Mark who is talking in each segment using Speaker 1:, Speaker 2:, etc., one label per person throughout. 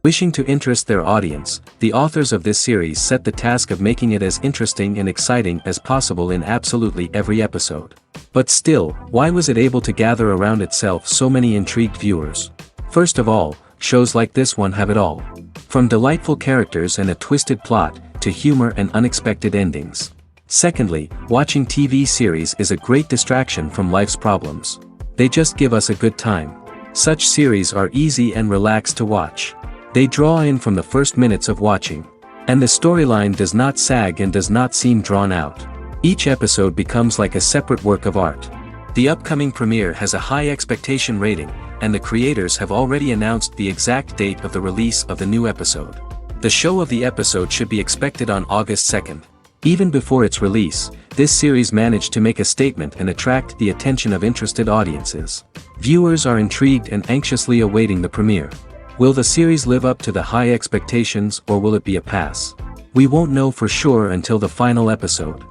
Speaker 1: Wishing to interest their audience, the authors of this series set the task of making it as interesting and exciting as possible in absolutely every episode. But still, why was it able to gather around itself so many intrigued viewers? First of all, shows like this one have it all. From delightful characters and a twisted plot, to humor and unexpected endings. Secondly, watching TV series is a great distraction from life's problems. They just give us a good time. Such series are easy and relaxed to watch. They draw in from the first minutes of watching. And the storyline does not sag and does not seem drawn out. Each episode becomes like a separate work of art. The upcoming premiere has a high expectation rating, and the creators have already announced the exact date of the release of the new episode. The show of the episode should be expected on August 2nd. Even before its release, this series managed to make a statement and attract the attention of interested audiences. Viewers are intrigued and anxiously awaiting the premiere. Will the series live up to the high expectations, or will it be a pass? We won't know for sure until the final episode.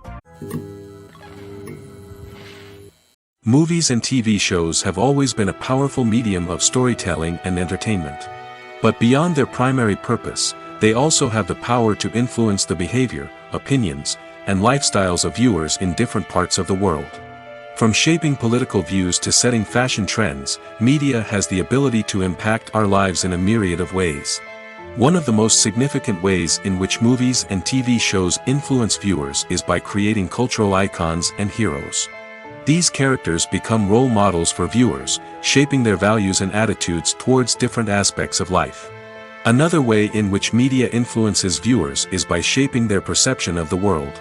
Speaker 1: Movies and TV shows have always been a powerful medium of storytelling and entertainment. But beyond their primary purpose, they also have the power to influence the behavior, opinions, and lifestyles of viewers in different parts of the world. From shaping political views to setting fashion trends, media has the ability to impact our lives in a myriad of ways. One of the most significant ways in which movies and TV shows influence viewers is by creating cultural icons and heroes. These characters become role models for viewers, shaping their values and attitudes towards different aspects of life. Another way in which media influences viewers is by shaping their perception of the world.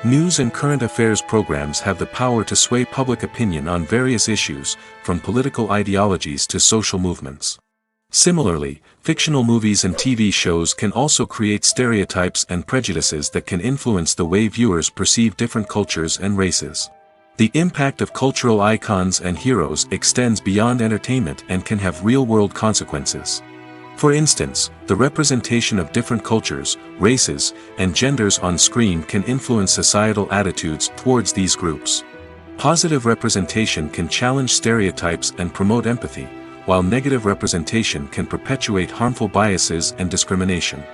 Speaker 1: News and current affairs programs have the power to sway public opinion on various issues, from political ideologies to social movements. Similarly, fictional movies and TV shows can also create stereotypes and prejudices that can influence the way viewers perceive different cultures and races. The impact of cultural icons and heroes extends beyond entertainment and can have real-world consequences. For instance, the representation of different cultures, races, and genders on screen can influence societal attitudes towards these groups. Positive representation can challenge stereotypes and promote empathy, while negative representation can perpetuate harmful biases and discrimination.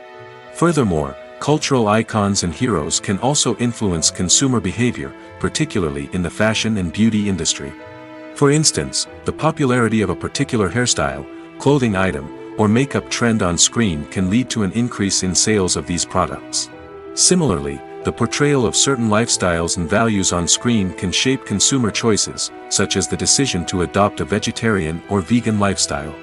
Speaker 1: Furthermore, cultural icons and heroes can also influence consumer behavior, particularly in the fashion and beauty industry. For instance, the popularity of a particular hairstyle, clothing item, or makeup trend on screen can lead to an increase in sales of these products. Similarly, the portrayal of certain lifestyles and values on screen can shape consumer choices, such as the decision to adopt a vegetarian or vegan lifestyle.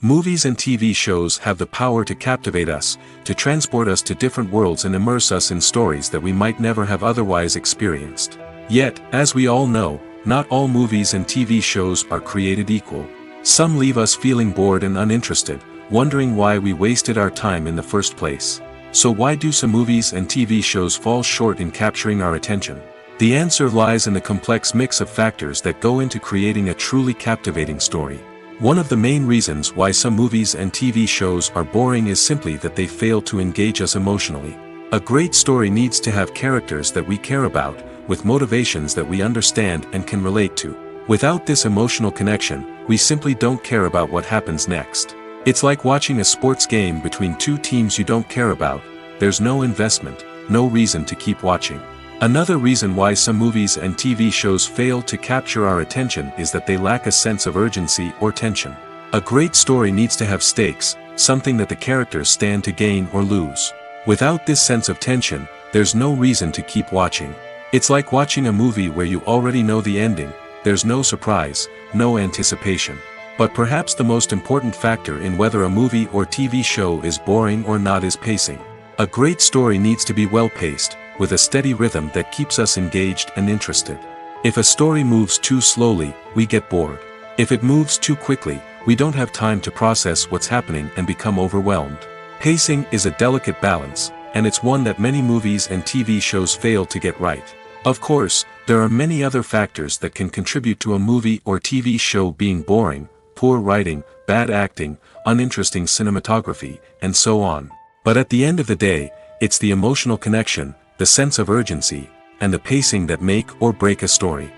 Speaker 1: Movies and TV shows have the power to captivate us, to transport us to different worlds and immerse us in stories that we might never have otherwise experienced. Yet, as we all know, not all movies and TV shows are created equal. Some leave us feeling bored and uninterested, wondering why we wasted our time in the first place. So why do some movies and TV shows fall short in capturing our attention? The answer lies in the complex mix of factors that go into creating a truly captivating story. One of the main reasons why some movies and TV shows are boring is simply that they fail to engage us emotionally. A great story needs to have characters that we care about, with motivations that we understand and can relate to. Without this emotional connection, we simply don't care about what happens next. It's like watching a sports game between two teams you don't care about. There's no investment, no reason to keep watching. Another reason why some movies and TV shows fail to capture our attention is that they lack a sense of urgency or tension. A great story needs to have stakes, something that the characters stand to gain or lose. Without this sense of tension, there's no reason to keep watching. It's like watching a movie where you already know the ending. There's no surprise, no anticipation. But perhaps the most important factor in whether a movie or TV show is boring or not is pacing. A great story needs to be well-paced, with a steady rhythm that keeps us engaged and interested. If a story moves too slowly, we get bored. If it moves too quickly, we don't have time to process what's happening and become overwhelmed. Pacing is a delicate balance, and it's one that many movies and TV shows fail to get right. Of course, there are many other factors that can contribute to a movie or TV show being boring: poor writing, bad acting, uninteresting cinematography, and so on. But at the end of the day, it's the emotional connection, the sense of urgency, and the pacing that make or break a story.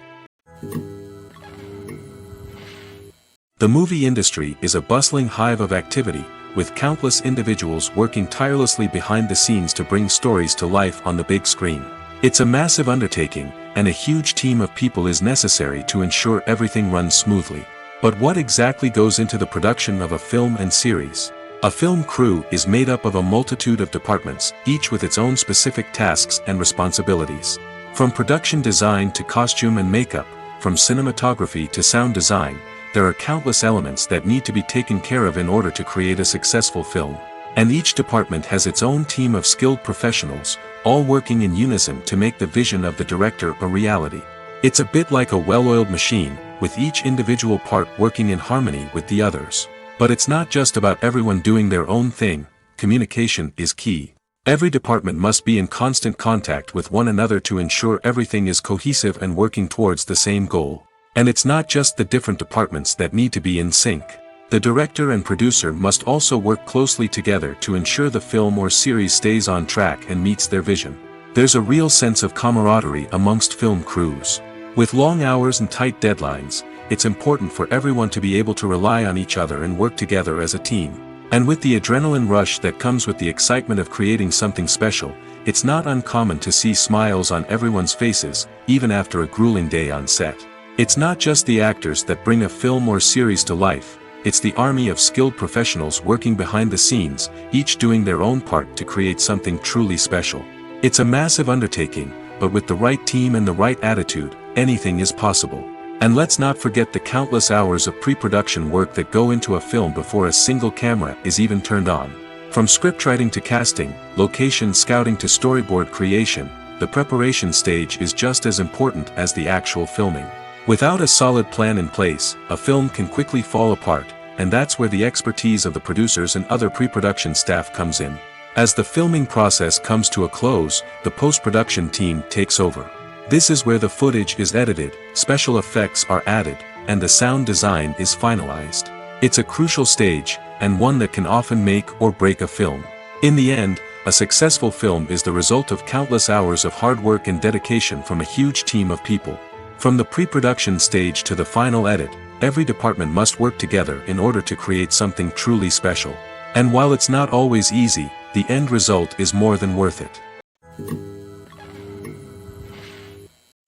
Speaker 1: The movie industry is a bustling hive of activity, with countless individuals working tirelessly behind the scenes to bring stories to life on the big screen. It's a massive undertaking, and a huge team of people is necessary to ensure everything runs smoothly. But what exactly goes into the production of a film and series? A film crew is made up of a multitude of departments, each with its own specific tasks and responsibilities. From production design to costume and makeup, from cinematography to sound design, there are countless elements that need to be taken care of in order to create a successful film. And each department has its own team of skilled professionals, all working in unison to make the vision of the director a reality. It's a bit like a well-oiled machine, with each individual part working in harmony with the others. But it's not just about everyone doing their own thing. Communication is key. Every department must be in constant contact with one another to ensure everything is cohesive and working towards the same goal. And it's not just the different departments that need to be in sync. The director and producer must also work closely together to ensure the film or series stays on track and meets their vision. There's a real sense of camaraderie amongst film crews. With long hours and tight deadlines, it's important for everyone to be able to rely on each other and work together as a team. And with the adrenaline rush that comes with the excitement of creating something special, it's not uncommon to see smiles on everyone's faces, even after a grueling day on set. It's not just the actors that bring a film or series to life, it's the army of skilled professionals working behind the scenes, each doing their own part to create something truly special. It's a massive undertaking, but with the right team and the right attitude, anything is possible. And let's not forget the countless hours of pre-production work that go into a film before a single camera is even turned on. From scriptwriting to casting, location scouting to storyboard creation, the preparation stage is just as important as the actual filming. Without a solid plan in place, a film can quickly fall apart, and that's where the expertise of the producers and other pre-production staff comes in. As the filming process comes to a close, the post-production team takes over. This is where the footage is edited, special effects are added, and the sound design is finalized. It's a crucial stage, and one that can often make or break a film. In the end, a successful film is the result of countless hours of hard work and dedication from a huge team of people. From the pre-production stage to the final edit, every department must work together in order to create something truly special. And while it's not always easy, the end result is more than worth it.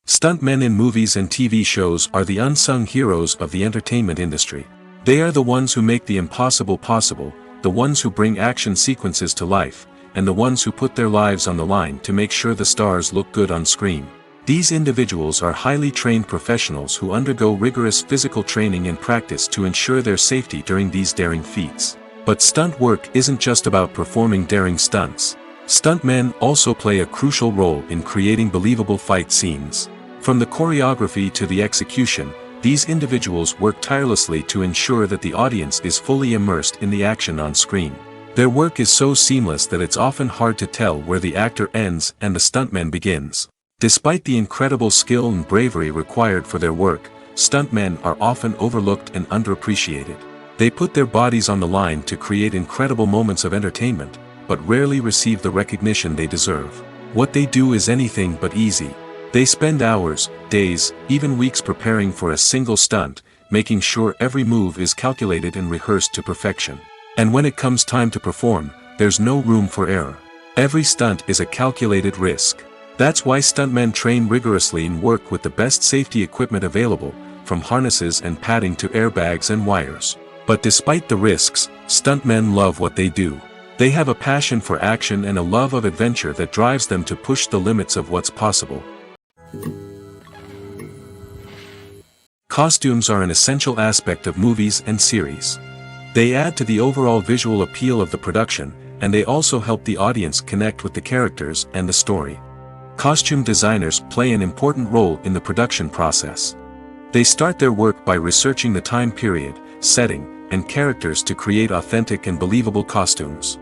Speaker 1: Stuntmen in movies and TV shows are the unsung heroes of the entertainment industry. They are the ones who make the impossible possible, the ones who bring action sequences to life, and the ones who put their lives on the line to make sure the stars look good on screen. These individuals are highly trained professionals who undergo rigorous physical training and practice to ensure their safety during these daring feats. But stunt work isn't just about performing daring stunts. Stuntmen also play a crucial role in creating believable fight scenes. From the choreography to the execution, these individuals work tirelessly to ensure that the audience is fully immersed in the action on screen. Their work is so seamless that it's often hard to tell where the actor ends and the stuntman begins. Despite the incredible skill and bravery required for their work, stuntmen are often overlooked and underappreciated. They put their bodies on the line to create incredible moments of entertainment, but rarely receive the recognition they deserve. What they do is anything but easy. They spend hours, days, even weeks preparing for a single stunt, making sure every move is calculated and rehearsed to perfection. And when it comes time to perform, there's no room for error. Every stunt is a calculated risk. That's why stuntmen train rigorously and work with the best safety equipment available, from harnesses and padding to airbags and wires. But despite the risks, stuntmen love what they do. They have a passion for action and a love of adventure that drives them to push the limits of what's possible. Costumes are an essential aspect of movies and series. They add to the overall visual appeal of the production, and they also help the audience connect with the characters and the story. Costume designers play an important role in the production process. They start their work by researching the time period, setting, and characters to create authentic and believable costumes.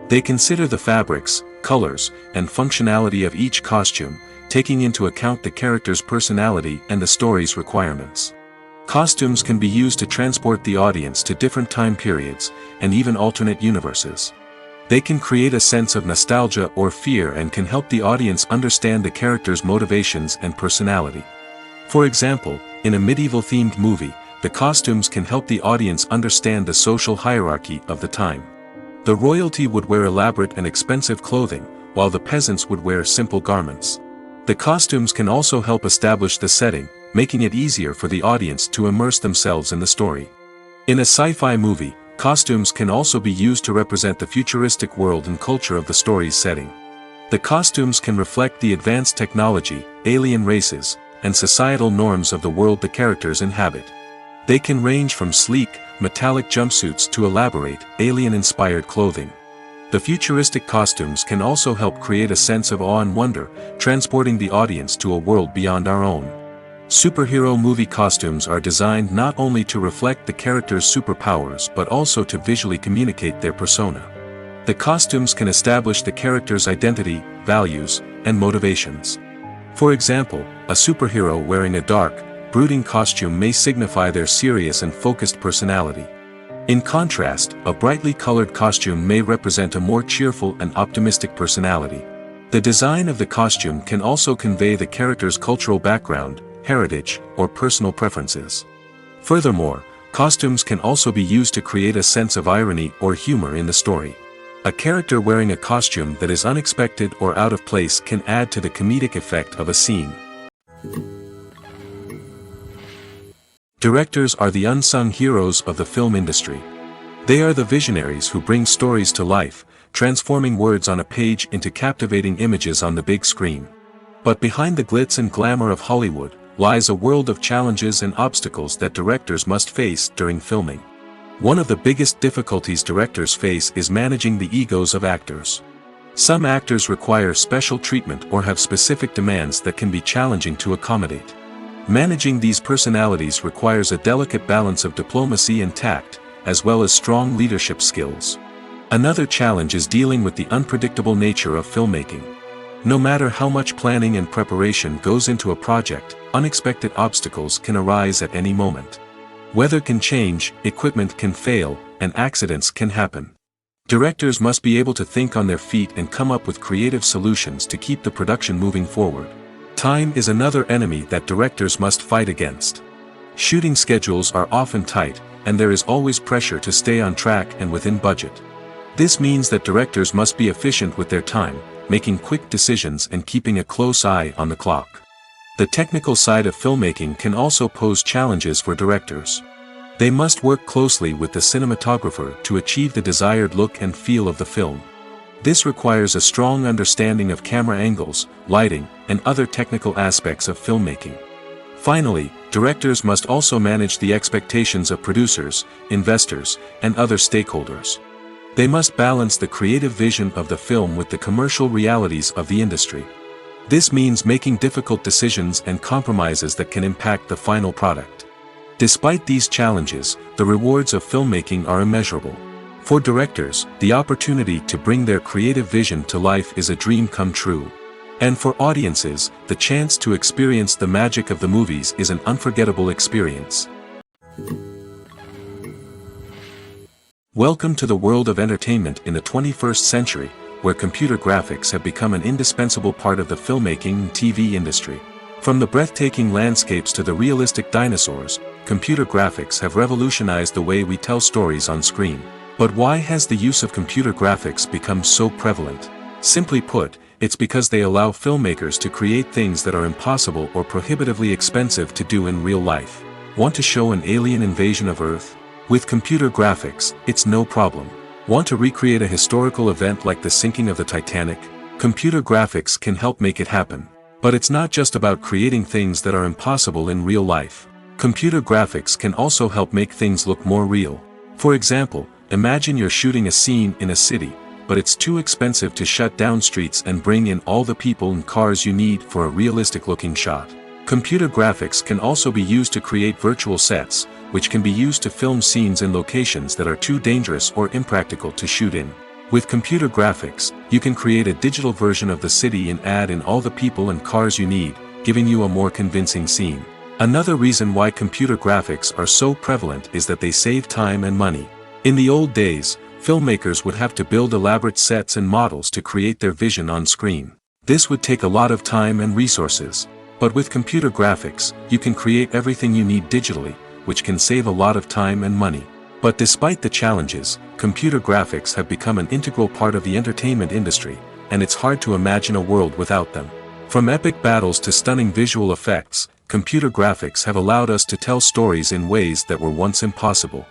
Speaker 1: They consider the fabrics, colors, and functionality of each costume, taking into account the character's personality and the story's requirements. Costumes can be used to transport the audience to different time periods, and even alternate universes. They can create a sense of nostalgia or fear and can help the audience understand the character's motivations and personality. For example, in a medieval-themed movie, the costumes can help the audience understand the social hierarchy of the time. The royalty would wear elaborate and expensive clothing, while the peasants would wear simple garments. The costumes can also help establish the setting, making it easier for the audience to immerse themselves in the story. In a sci-fi movie, costumes can also be used to represent the futuristic world and culture of the story's setting. The costumes can reflect the advanced technology, alien races, and societal norms of the world the characters inhabit. They can range from sleek, metallic jumpsuits to elaborate, alien-inspired clothing. The futuristic costumes can also help create a sense of awe and wonder, transporting the audience to a world beyond our own. Superhero movie costumes are designed not only to reflect the character's superpowers but also to visually communicate their persona. The costumes can establish the character's identity, values, and motivations. For example, a superhero wearing a dark, brooding costume may signify their serious and focused personality. In contrast, a brightly colored costume may represent a more cheerful and optimistic personality. The design of the costume can also convey the character's cultural background, heritage, or personal preferences. Furthermore, costumes can also be used to create a sense of irony or humor in the story. A character wearing a costume that is unexpected or out of place can add to the comedic effect of a scene. Directors are the unsung heroes of the film industry. They are the visionaries who bring stories to life, transforming words on a page into captivating images on the big screen. But behind the glitz and glamour of Hollywood lies a world of challenges and obstacles that directors must face during filming. One of the biggest difficulties directors face is managing the egos of actors. Some actors require special treatment or have specific demands that can be challenging to accommodate. Managing these personalities requires a delicate balance of diplomacy and tact, as well as strong leadership skills. Another challenge is dealing with the unpredictable nature of filmmaking. No matter how much planning and preparation goes into a project, unexpected obstacles can arise at any moment. Weather can change, equipment can fail, and accidents can happen. Directors must be able to think on their feet and come up with creative solutions to keep the production moving forward. Time is another enemy that directors must fight against. Shooting schedules are often tight, and there is always pressure to stay on track and within budget. This means that directors must be efficient with their time, making quick decisions and keeping a close eye on the clock. The technical side of filmmaking can also pose challenges for directors. They must work closely with the cinematographer to achieve the desired look and feel of the film. This requires a strong understanding of camera angles, lighting, and other technical aspects of filmmaking. Finally, directors must also manage the expectations of producers, investors, and other stakeholders. They must balance the creative vision of the film with the commercial realities of the industry. This means making difficult decisions and compromises that can impact the final product. Despite these challenges, the rewards of filmmaking are immeasurable. For directors, the opportunity to bring their creative vision to life is a dream come true. And for audiences, the chance to experience the magic of the movies is an unforgettable experience. Welcome to the world of entertainment in the 21st century, where computer graphics have become an indispensable part of the filmmaking and TV industry. From the breathtaking landscapes to the realistic dinosaurs, computer graphics have revolutionized the way we tell stories on screen. But why has the use of computer graphics become so prevalent? Simply put, it's because they allow filmmakers to create things that are impossible or prohibitively expensive to do in real life. Want to show an alien invasion of Earth? With computer graphics, it's no problem. Want to recreate a historical event like the sinking of the Titanic? Computer graphics can help make it happen. But it's not just about creating things that are impossible in real life. Computer graphics can also help make things look more real. For example, imagine you're shooting a scene in a city, but it's too expensive to shut down streets and bring in all the people and cars you need for a realistic-looking shot. Computer graphics can also be used to create virtual sets, which can be used to film scenes in locations that are too dangerous or impractical to shoot in. With computer graphics, you can create a digital version of the city and add in all the people and cars you need, giving you a more convincing scene. Another reason why computer graphics are so prevalent is that they save time and money. In the old days, filmmakers would have to build elaborate sets and models to create their vision on screen. This would take a lot of time and resources. But with computer graphics, you can create everything you need digitally, which can save a lot of time and money. But despite the challenges, computer graphics have become an integral part of the entertainment industry, and it's hard to imagine a world without them. From epic battles to stunning visual effects, computer graphics have allowed us to tell stories in ways that were once impossible.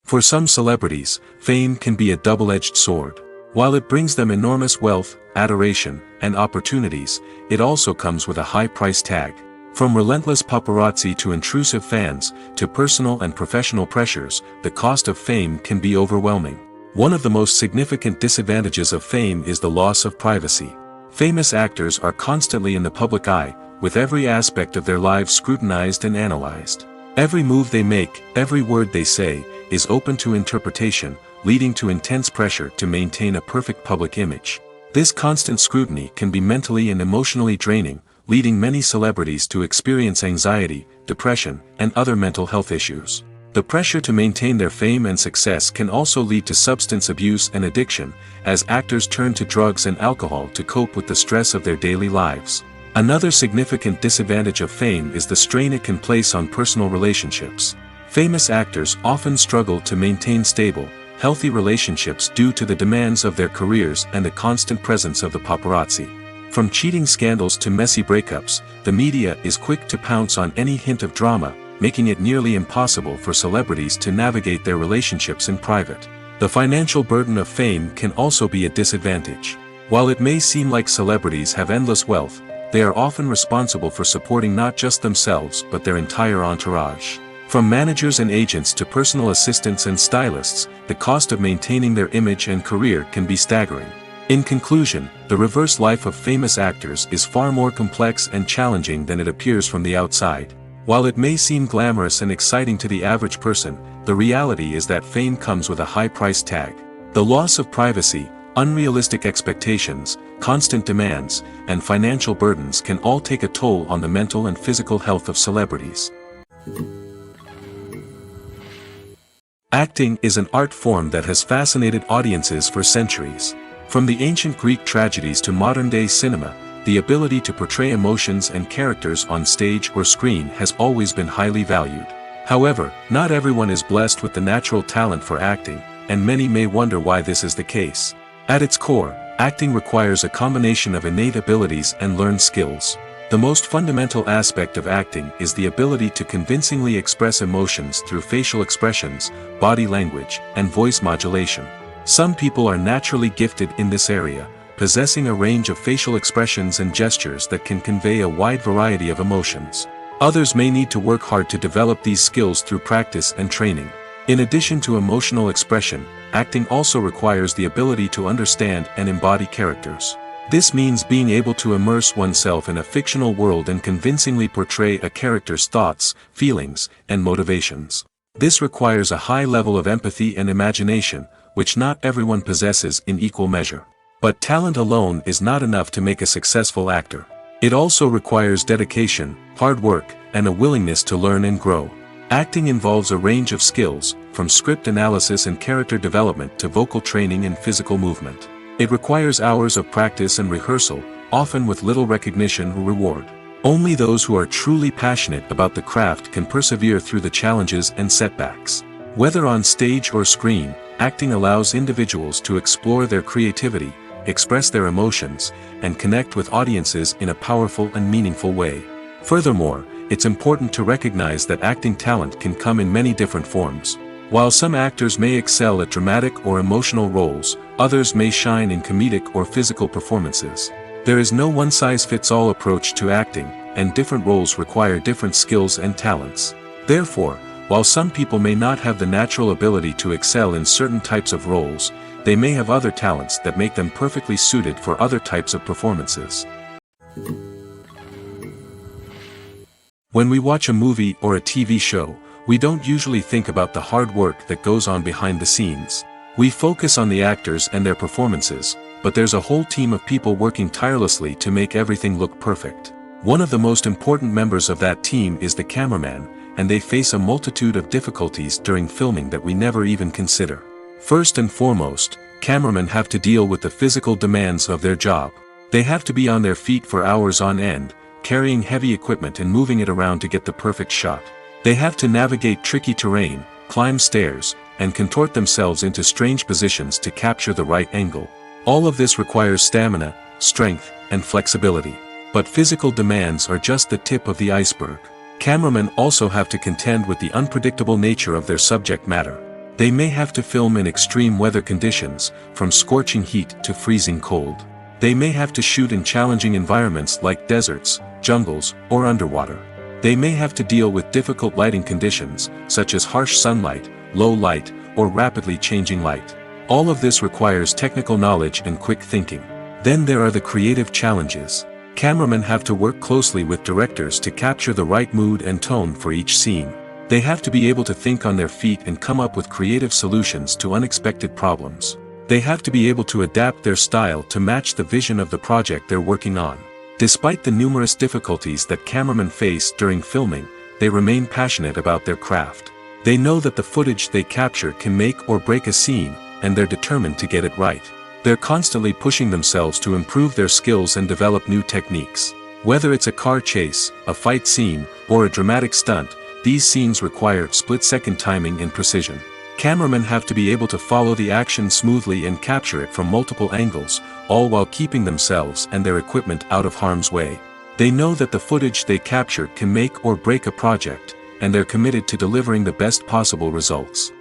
Speaker 1: For some celebrities, fame can be a double-edged sword. While it brings them enormous wealth, adoration, and opportunities, it also comes with a high price tag. From relentless paparazzi to intrusive fans, to personal and professional pressures, the cost of fame can be overwhelming. One of the most significant disadvantages of fame is the loss of privacy. Famous actors are constantly in the public eye, with every aspect of their lives scrutinized and analyzed. Every move they make, every word they say, is open to interpretation, leading to intense pressure to maintain a perfect public image. This constant scrutiny can be mentally and emotionally draining, leading many celebrities to experience anxiety, depression, and other mental health issues. The pressure to maintain their fame and success can also lead to substance abuse and addiction, as actors turn to drugs and alcohol to cope with the stress of their daily lives. Another significant disadvantage of fame is the strain it can place on personal relationships. Famous actors often struggle to maintain stable, healthy relationships due to the demands of their careers and the constant presence of the paparazzi. From cheating scandals to messy breakups, the media is quick to pounce on any hint of drama, making it nearly impossible for celebrities to navigate their relationships in private. The financial burden of fame can also be a disadvantage. While it may seem like celebrities have endless wealth, they are often responsible for supporting not just themselves but their entire entourage. From managers and agents to personal assistants and stylists, the cost of maintaining their image and career can be staggering. In conclusion, the reverse life of famous actors is far more complex and challenging than it appears from the outside. While it may seem glamorous and exciting to the average person, the reality is that fame comes with a high price tag. The loss of privacy, unrealistic expectations, constant demands, and financial burdens can all take a toll on the mental and physical health of celebrities. Acting is an art form that has fascinated audiences for centuries. From the ancient Greek tragedies to modern-day cinema, the ability to portray emotions and characters on stage or screen has always been highly valued. However, not everyone is blessed with the natural talent for acting, and many may wonder why this is the case. At its core, acting requires a combination of innate abilities and learned skills. The most fundamental aspect of acting is the ability to convincingly express emotions through facial expressions, body language, and voice modulation. Some people are naturally gifted in this area, possessing a range of facial expressions and gestures that can convey a wide variety of emotions. Others may need to work hard to develop these skills through practice and training. In addition to emotional expression, acting also requires the ability to understand and embody characters. This means being able to immerse oneself in a fictional world and convincingly portray a character's thoughts, feelings, and motivations. This requires a high level of empathy and imagination, which not everyone possesses in equal measure. But talent alone is not enough to make a successful actor. It also requires dedication, hard work, and a willingness to learn and grow. Acting involves a range of skills, from script analysis and character development to vocal training and physical movement. It requires hours of practice and rehearsal, often with little recognition or reward. Only those who are truly passionate about the craft can persevere through the challenges and setbacks. Whether on stage or screen, acting allows individuals to explore their creativity, express their emotions, and connect with audiences in a powerful and meaningful way. Furthermore, it's important to recognize that acting talent can come in many different forms. While some actors may excel at dramatic or emotional roles, others may shine in comedic or physical performances. There is no one-size-fits-all approach to acting, and different roles require different skills and talents. Therefore, while some people may not have the natural ability to excel in certain types of roles, they may have other talents that make them perfectly suited for other types of performances. When we watch a movie or a TV show, we don't usually think about the hard work that goes on behind the scenes. We focus on the actors and their performances, but there's a whole team of people working tirelessly to make everything look perfect. One of the most important members of that team is the cameraman, and they face a multitude of difficulties during filming that we never even consider. First and foremost, cameramen have to deal with the physical demands of their job. They have to be on their feet for hours on end, carrying heavy equipment and moving it around to get the perfect shot. They have to navigate tricky terrain, climb stairs, and contort themselves into strange positions to capture the right angle. All of this requires stamina, strength, and flexibility. But physical demands are just the tip of the iceberg. Cameramen also have to contend with the unpredictable nature of their subject matter. They may have to film in extreme weather conditions, from scorching heat to freezing cold. They may have to shoot in challenging environments like deserts, jungles, or underwater. They may have to deal with difficult lighting conditions, such as harsh sunlight, low light, or rapidly changing light. All of this requires technical knowledge and quick thinking. Then there are the creative challenges. Cameramen have to work closely with directors to capture the right mood and tone for each scene. They have to be able to think on their feet and come up with creative solutions to unexpected problems. They have to be able to adapt their style to match the vision of the project they're working on. Despite the numerous difficulties that cameramen face during filming, they remain passionate about their craft. They know that the footage they capture can make or break a scene, and they're determined to get it right. They're constantly pushing themselves to improve their skills and develop new techniques. Whether it's a car chase, a fight scene, or a dramatic stunt, these scenes require split-second timing and precision. Cameramen have to be able to follow the action smoothly and capture it from multiple angles, all while keeping themselves and their equipment out of harm's way. They know that the footage they capture can make or break a project, and they're committed to delivering the best possible results.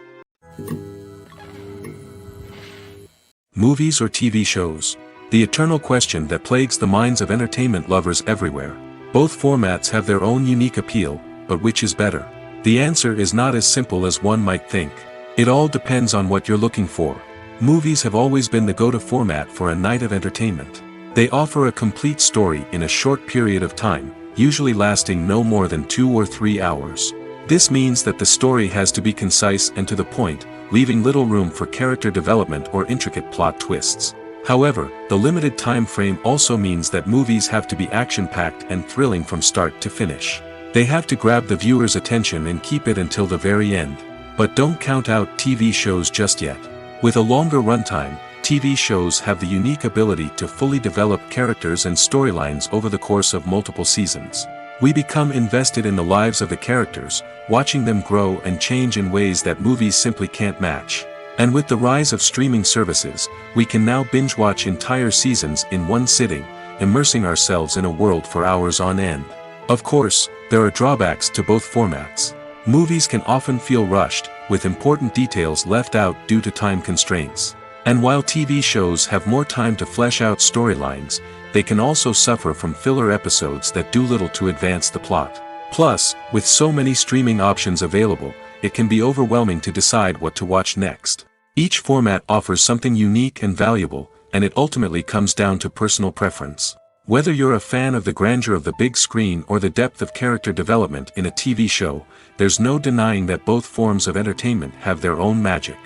Speaker 1: Movies or TV shows? The eternal question that plagues the minds of entertainment lovers everywhere. Both formats have their own unique appeal, but which is better? The answer is not as simple as one might think. It all depends on what you're looking for. Movies have always been the go-to format for a night of entertainment. They offer a complete story in a short period of time, usually lasting no more than 2 or 3 hours. This means that the story has to be concise and to the point, leaving little room for character development or intricate plot twists. However, the limited time frame also means that movies have to be action-packed and thrilling from start to finish. They have to grab the viewer's attention and keep it until the very end. But don't count out TV shows just yet. With a longer runtime, TV shows have the unique ability to fully develop characters and storylines over the course of multiple seasons. We become invested in the lives of the characters, watching them grow and change in ways that movies simply can't match. And with the rise of streaming services, we can now binge-watch entire seasons in one sitting, immersing ourselves in a world for hours on end. Of course, there are drawbacks to both formats. Movies can often feel rushed, with important details left out due to time constraints. And while TV shows have more time to flesh out storylines, they can also suffer from filler episodes that do little to advance the plot. Plus, with so many streaming options available, it can be overwhelming to decide what to watch next. Each format offers something unique and valuable, and it ultimately comes down to personal preference. Whether you're a fan of the grandeur of the big screen or the depth of character development in a TV show, there's no denying that both forms of entertainment have their own magic.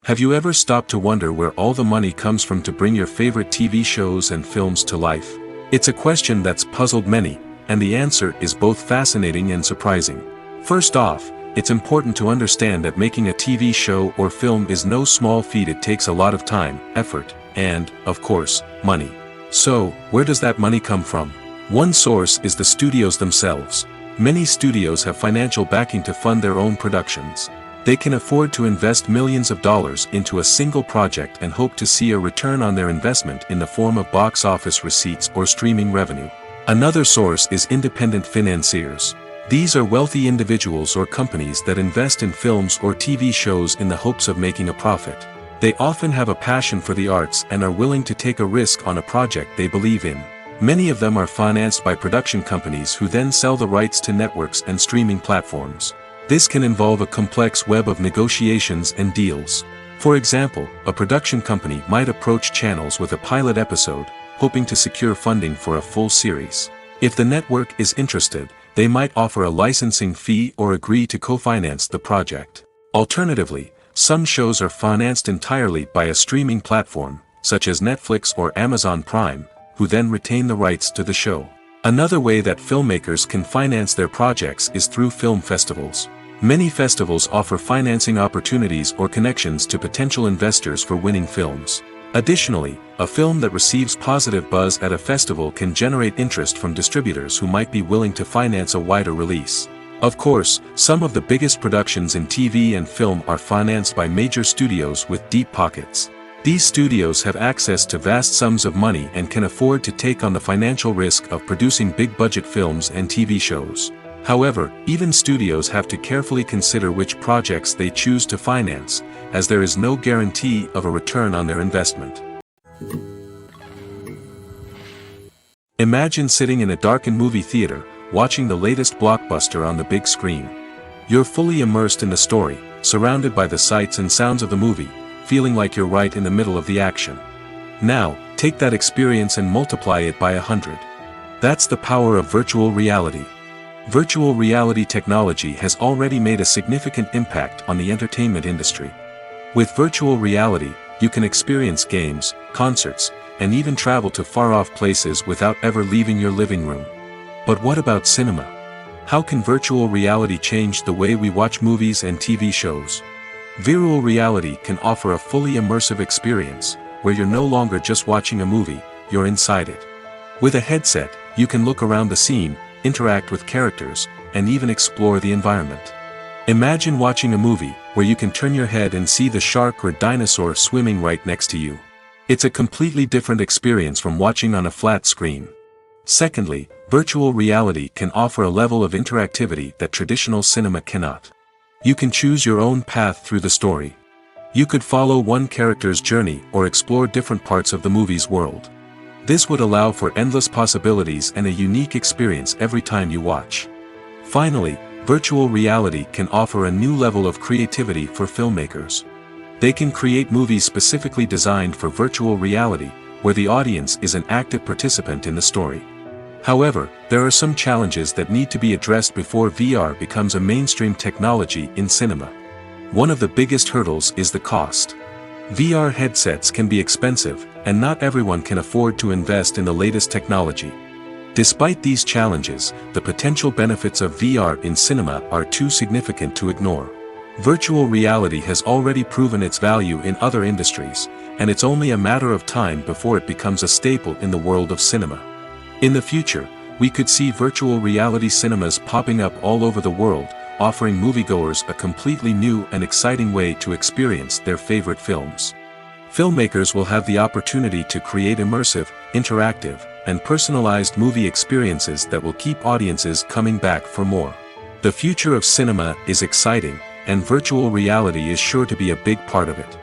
Speaker 1: Have you ever stopped to wonder where all the money comes from to bring your favorite TV shows and films to life? It's a question that's puzzled many, and the answer is both fascinating and surprising. First off, it's important to understand that making a TV show or film is no small feat. It takes a lot of time, effort, and, of course, money. So, where does that money come from? One source is the studios themselves. Many studios have financial backing to fund their own productions. They can afford to invest millions of dollars into a single project and hope to see a return on their investment in the form of box office receipts or streaming revenue. Another source is independent financiers. These are wealthy individuals or companies that invest in films or TV shows in the hopes of making a profit. They often have a passion for the arts and are willing to take a risk on a project they believe in. Many of them are financed by production companies who then sell the rights to networks and streaming platforms. This can involve a complex web of negotiations and deals. For example, a production company might approach channels with a pilot episode, hoping to secure funding for a full series. If the network is interested, they might offer a licensing fee or agree to co-finance the project. Alternatively, some shows are financed entirely by a streaming platform, such as Netflix or Amazon Prime, who then retain the rights to the show. Another way that filmmakers can finance their projects is through film festivals. Many festivals offer financing opportunities or connections to potential investors for winning films. Additionally, a film that receives positive buzz at a festival can generate interest from distributors who might be willing to finance a wider release. Of course, some of the biggest productions in TV and film are financed by major studios with deep pockets. These studios have access to vast sums of money and can afford to take on the financial risk of producing big-budget films and TV shows. However, even studios have to carefully consider which projects they choose to finance, as there is no guarantee of a return on their investment. Imagine sitting in a darkened movie theater, watching the latest blockbuster on the big screen. You're fully immersed in the story, surrounded by the sights and sounds of the movie, feeling like you're right in the middle of the action. Now, take that experience and multiply it by 100. That's the power of virtual reality. Virtual reality technology has already made a significant impact on the entertainment industry. With virtual reality, you can experience games, concerts, and even travel to far-off places without ever leaving your living room. But what about cinema? How can virtual reality change the way we watch movies and TV shows? Virtual reality can offer a fully immersive experience, where you're no longer just watching a movie, you're inside it. With a headset, you can look around the scene, interact with characters, and even explore the environment. Imagine watching a movie where you can turn your head and see the shark or dinosaur swimming right next to you. It's a completely different experience from watching on a flat screen. Secondly, virtual reality can offer a level of interactivity that traditional cinema cannot. You can choose your own path through the story. You could follow one character's journey or explore different parts of the movie's world. This would allow for endless possibilities and a unique experience every time you watch. Finally, virtual reality can offer a new level of creativity for filmmakers. They can create movies specifically designed for virtual reality, where the audience is an active participant in the story. However, there are some challenges that need to be addressed before VR becomes a mainstream technology in cinema. One of the biggest hurdles is the cost. VR headsets can be expensive, and not everyone can afford to invest in the latest technology. Despite these challenges, the potential benefits of VR in cinema are too significant to ignore. Virtual reality has already proven its value in other industries, and it's only a matter of time before it becomes a staple in the world of cinema. In the future, we could see virtual reality cinemas popping up all over the world, offering moviegoers a completely new and exciting way to experience their favorite films. Filmmakers will have the opportunity to create immersive, interactive, and personalized movie experiences that will keep audiences coming back for more. The future of cinema is exciting, and virtual reality is sure to be a big part of it.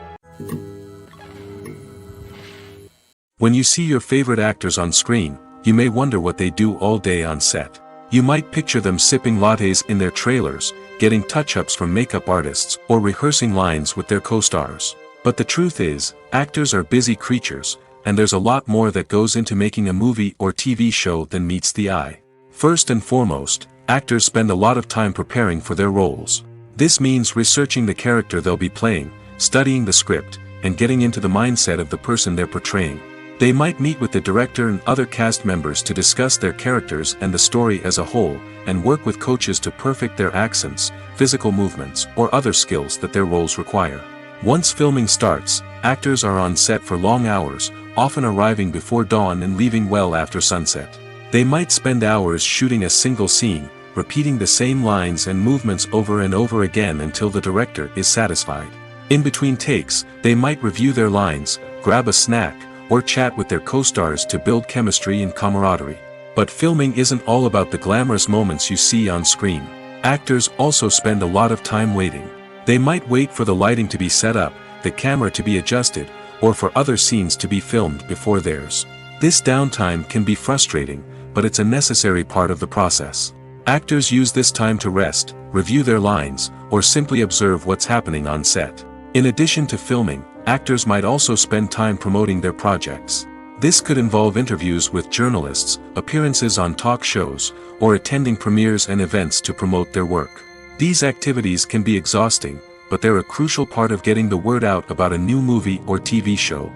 Speaker 1: When you see your favorite actors on screen, you may wonder what they do all day on set. You might picture them sipping lattes in their trailers, getting touch-ups from makeup artists, or rehearsing lines with their co-stars. But the truth is, actors are busy creatures, and there's a lot more that goes into making a movie or TV show than meets the eye. First and foremost, actors spend a lot of time preparing for their roles. This means researching the character they'll be playing, studying the script, and getting into the mindset of the person they're portraying. They might meet with the director and other cast members to discuss their characters and the story as a whole, and work with coaches to perfect their accents, physical movements, or other skills that their roles require. Once filming starts, actors are on set for long hours, often arriving before dawn and leaving well after sunset. They might spend hours shooting a single scene, repeating the same lines and movements over and over again until the director is satisfied. In between takes, they might review their lines, grab a snack, or chat with their co-stars to build chemistry and camaraderie. But filming isn't all about the glamorous moments you see on screen. Actors also spend a lot of time waiting. They might wait for the lighting to be set up, the camera to be adjusted, or for other scenes to be filmed before theirs. This downtime can be frustrating, but it's a necessary part of the process. Actors use this time to rest, review their lines, or simply observe what's happening on set. In addition to filming, actors might also spend time promoting their projects. This could involve interviews with journalists, appearances on talk shows, or attending premieres and events to promote their work. These activities can be exhausting, but they're a crucial part of getting the word out about a new movie or TV show.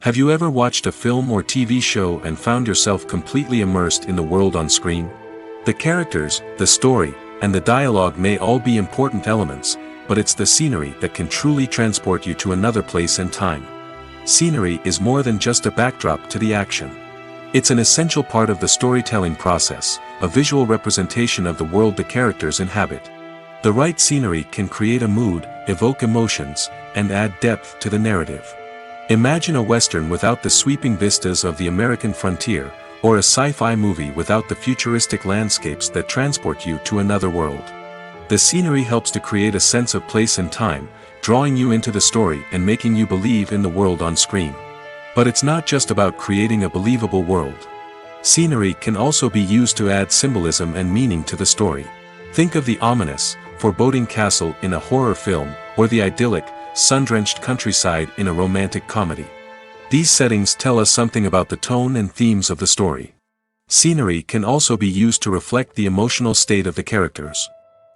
Speaker 1: Have you ever watched a film or TV show and found yourself completely immersed in the world on screen? The characters, the story, and the dialogue may all be important elements, but it's the scenery that can truly transport you to another place and time. Scenery is more than just a backdrop to the action. It's an essential part of the storytelling process, a visual representation of the world the characters inhabit. The right scenery can create a mood, evoke emotions, and add depth to the narrative. Imagine a Western without the sweeping vistas of the American frontier, or a sci-fi movie without the futuristic landscapes that transport you to another world. The scenery helps to create a sense of place and time, drawing you into the story and making you believe in the world on screen. But it's not just about creating a believable world. Scenery can also be used to add symbolism and meaning to the story. Think of the ominous, foreboding castle in a horror film, or the idyllic, sun-drenched countryside in a romantic comedy. These settings tell us something about the tone and themes of the story. Scenery can also be used to reflect the emotional state of the characters.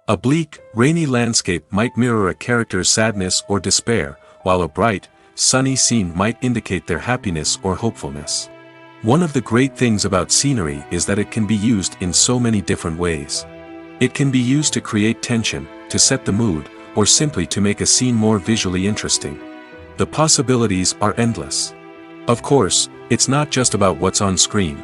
Speaker 1: A bleak, rainy landscape might mirror a character's sadness or despair, while a bright, sunny scene might indicate their happiness or hopefulness. One of the great things about scenery is that it can be used in so many different ways. It can be used to create tension, to set the mood, or simply to make a scene more visually interesting. The possibilities are endless. Of course, it's not just about what's on screen.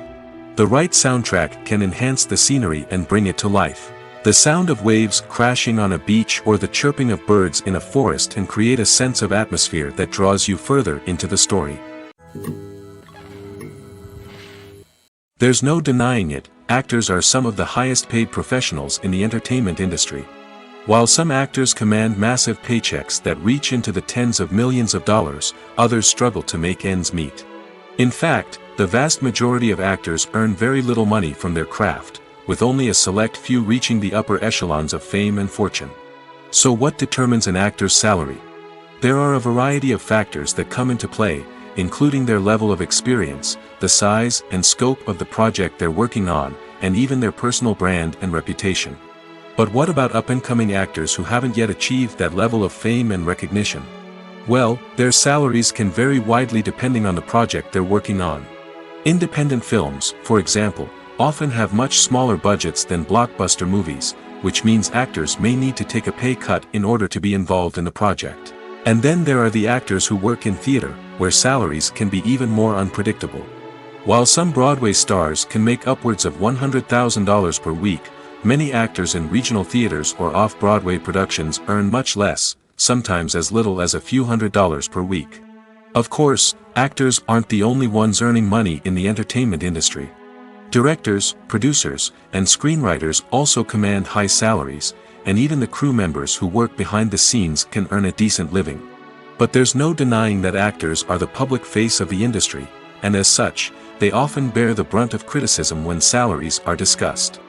Speaker 1: The right soundtrack can enhance the scenery and bring it to life. The sound of waves crashing on a beach or the chirping of birds in a forest can create a sense of atmosphere that draws you further into the story. There's no denying it, actors are some of the highest paid professionals in the entertainment industry. While some actors command massive paychecks that reach into the tens of millions of dollars, others struggle to make ends meet. In fact, the vast majority of actors earn very little money from their craft, with only a select few reaching the upper echelons of fame and fortune. So what determines an actor's salary? There are a variety of factors that come into play, including their level of experience, the size and scope of the project they're working on, and even their personal brand and reputation. But what about up-and-coming actors who haven't yet achieved that level of fame and recognition? Well, their salaries can vary widely depending on the project they're working on. Independent films, for example, often have much smaller budgets than blockbuster movies, which means actors may need to take a pay cut in order to be involved in the project. And then there are the actors who work in theater, where salaries can be even more unpredictable. While some Broadway stars can make upwards of $100,000 per week, many actors in regional theaters or off-Broadway productions earn much less, sometimes as little as a few $100s per week. Of course, actors aren't the only ones earning money in the entertainment industry. Directors, producers, and screenwriters also command high salaries, and even the crew members who work behind the scenes can earn a decent living. But there's no denying that actors are the public face of the industry, and as such, they often bear the brunt of criticism when salaries are discussed.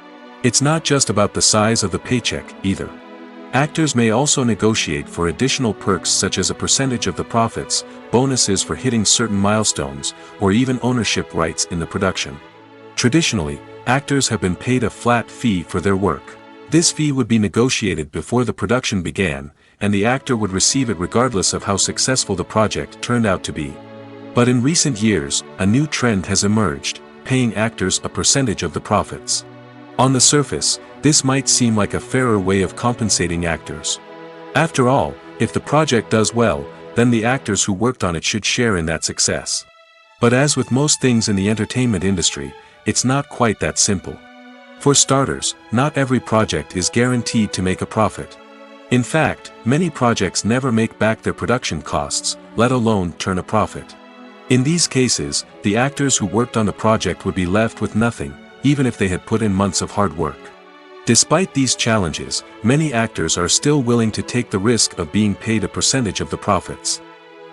Speaker 1: It's not just about the size of the paycheck, either. Actors may also negotiate for additional perks such as a percentage of the profits, bonuses for hitting certain milestones, or even ownership rights in the production. Traditionally, actors have been paid a flat fee for their work. This fee would be negotiated before the production began, and the actor would receive it regardless of how successful the project turned out to be. But in recent years, a new trend has emerged, paying actors a percentage of the profits. On the surface, this might seem like a fairer way of compensating actors. After all, if the project does well, then the actors who worked on it should share in that success. But as with most things in the entertainment industry, it's not quite that simple. For starters, not every project is guaranteed to make a profit. In fact, many projects never make back their production costs, let alone turn a profit. In these cases, the actors who worked on the project would be left with nothing, even if they had put in months of hard work. Despite these challenges, many actors are still willing to take the risk of being paid a percentage of the profits.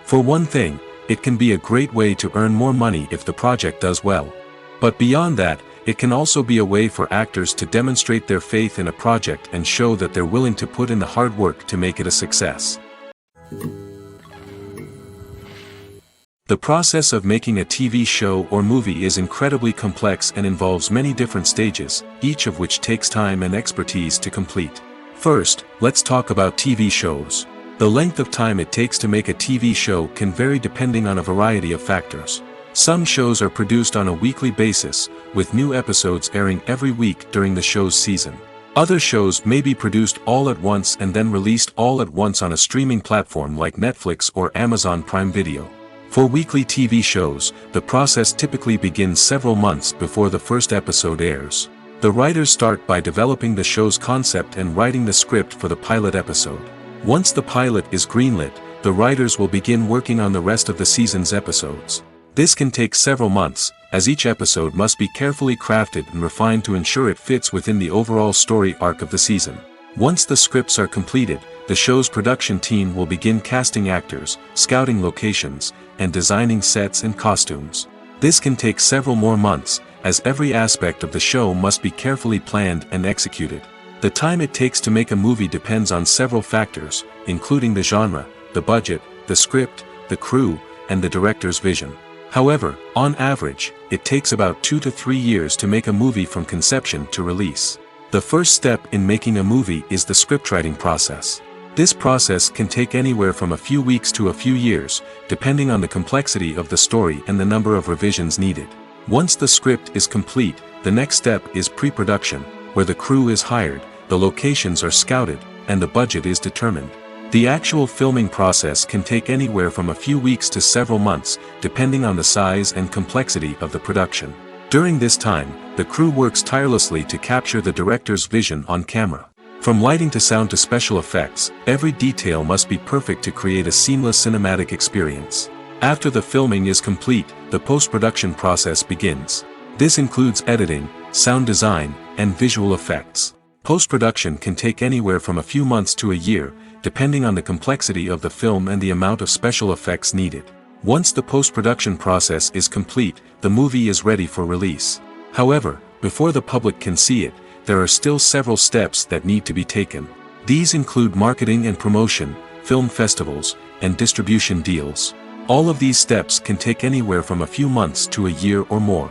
Speaker 1: For one thing, it can be a great way to earn more money if the project does well. But beyond that, it can also be a way for actors to demonstrate their faith in a project and show that they're willing to put in the hard work to make it a success. The process of making a TV show or movie is incredibly complex and involves many different stages, each of which takes time and expertise to complete. First, let's talk about TV shows. The length of time it takes to make a TV show can vary depending on a variety of factors. Some shows are produced on a weekly basis, with new episodes airing every week during the show's season. Other shows may be produced all at once and then released all at once on a streaming platform like Netflix or Amazon Prime Video. For weekly TV shows, the process typically begins several months before the first episode airs. The writers start by developing the show's concept and writing the script for the pilot episode. Once the pilot is greenlit, the writers will begin working on the rest of the season's episodes. This can take several months, as each episode must be carefully crafted and refined to ensure it fits within the overall story arc of the season. Once the scripts are completed, the show's production team will begin casting actors, scouting locations, and designing sets and costumes. This can take several more months, as every aspect of the show must be carefully planned and executed. The time it takes to make a movie depends on several factors, including the genre, the budget, the script, the crew, and the director's vision. However, on average, it takes about 2 to 3 years to make a movie from conception to release. The first step in making a movie is the scriptwriting process. This process can take anywhere from a few weeks to a few years, depending on the complexity of the story and the number of revisions needed. Once the script is complete, the next step is pre-production, where the crew is hired, the locations are scouted, and the budget is determined. The actual filming process can take anywhere from a few weeks to several months, depending on the size and complexity of the production. During this time, the crew works tirelessly to capture the director's vision on camera. From lighting to sound to special effects, every detail must be perfect to create a seamless cinematic experience. After the filming is complete, the post-production process begins. This includes editing, sound design, and visual effects. Post-production can take anywhere from a few months to a year, depending on the complexity of the film and the amount of special effects needed. Once the post-production process is complete, the movie is ready for release. However, before the public can see it, there are still several steps that need to be taken. These include marketing and promotion, film festivals, and distribution deals. All of these steps can take anywhere from a few months to a year or more.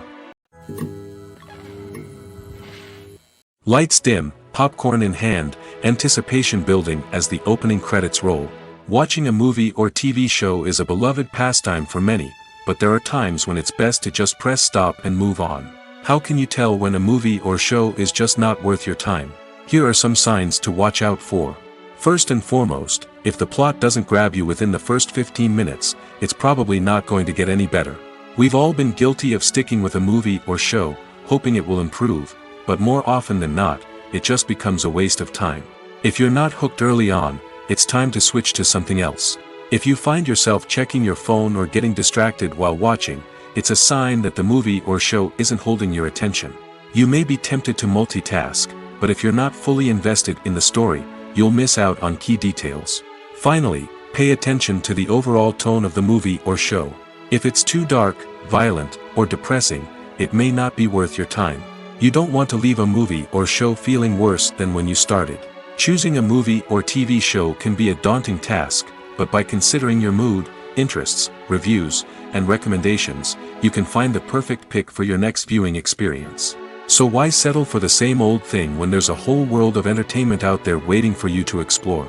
Speaker 1: Lights dim, popcorn in hand, anticipation building as the opening credits roll. Watching a movie or TV show is a beloved pastime for many, but there are times when it's best to just press stop and move on. How can you tell when a movie or show is just not worth your time? Here are some signs to watch out for. First and foremost, if the plot doesn't grab you within the first 15 minutes, it's probably not going to get any better. We've all been guilty of sticking with a movie or show, hoping it will improve, but more often than not, it just becomes a waste of time. If you're not hooked early on, it's time to switch to something else. If you find yourself checking your phone or getting distracted while watching, it's a sign that the movie or show isn't holding your attention. You may be tempted to multitask, but if you're not fully invested in the story, you'll miss out on key details. Finally, pay attention to the overall tone of the movie or show. If it's too dark, violent, or depressing, it may not be worth your time. You don't want to leave a movie or show feeling worse than when you started. Choosing a movie or TV show can be a daunting task, but by considering your mood, interests, reviews, and recommendations, you can find the perfect pick for your next viewing experience. So why settle for the same old thing when there's a whole world of entertainment out there waiting for you to explore?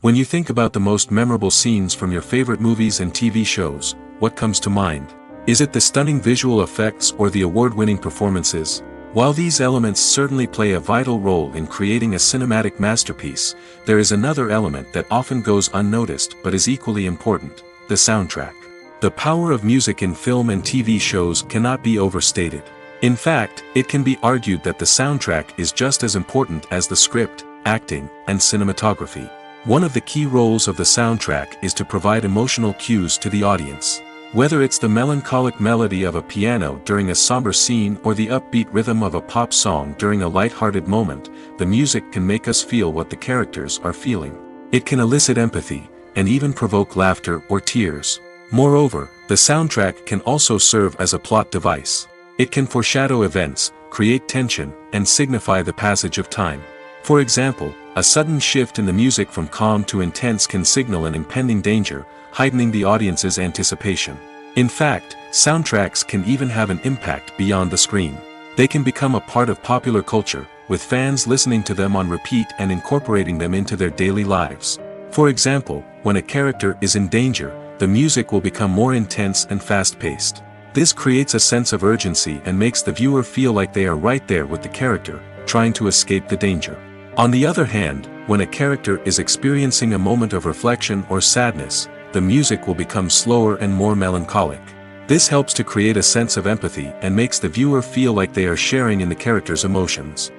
Speaker 1: When you think about the most memorable scenes from your favorite movies and TV shows, what comes to mind? Is it the stunning visual effects or the award-winning performances? While these elements certainly play a vital role in creating a cinematic masterpiece, there is another element that often goes unnoticed but is equally important: the soundtrack. The power of music in film and TV shows cannot be overstated. In fact, it can be argued that the soundtrack is just as important as the script, acting, and cinematography. One of the key roles of the soundtrack is to provide emotional cues to the audience. Whether it's the melancholic melody of a piano during a somber scene or the upbeat rhythm of a pop song during a light-hearted moment, the music can make us feel what the characters are feeling. It can elicit empathy, and even provoke laughter or tears. Moreover, the soundtrack can also serve as a plot device. It can foreshadow events, create tension, and signify the passage of time. For example, a sudden shift in the music from calm to intense can signal an impending danger, heightening the audience's anticipation. In fact, soundtracks can even have an impact beyond the screen. They can become a part of popular culture, with fans listening to them on repeat and incorporating them into their daily lives. For example, when a character is in danger, the music will become more intense and fast-paced. This creates a sense of urgency and makes the viewer feel like they are right there with the character, trying to escape the danger. On the other hand, when a character is experiencing a moment of reflection or sadness, the music will become slower and more melancholic. This helps to create a sense of empathy and makes the viewer feel like they are sharing in the character's emotions.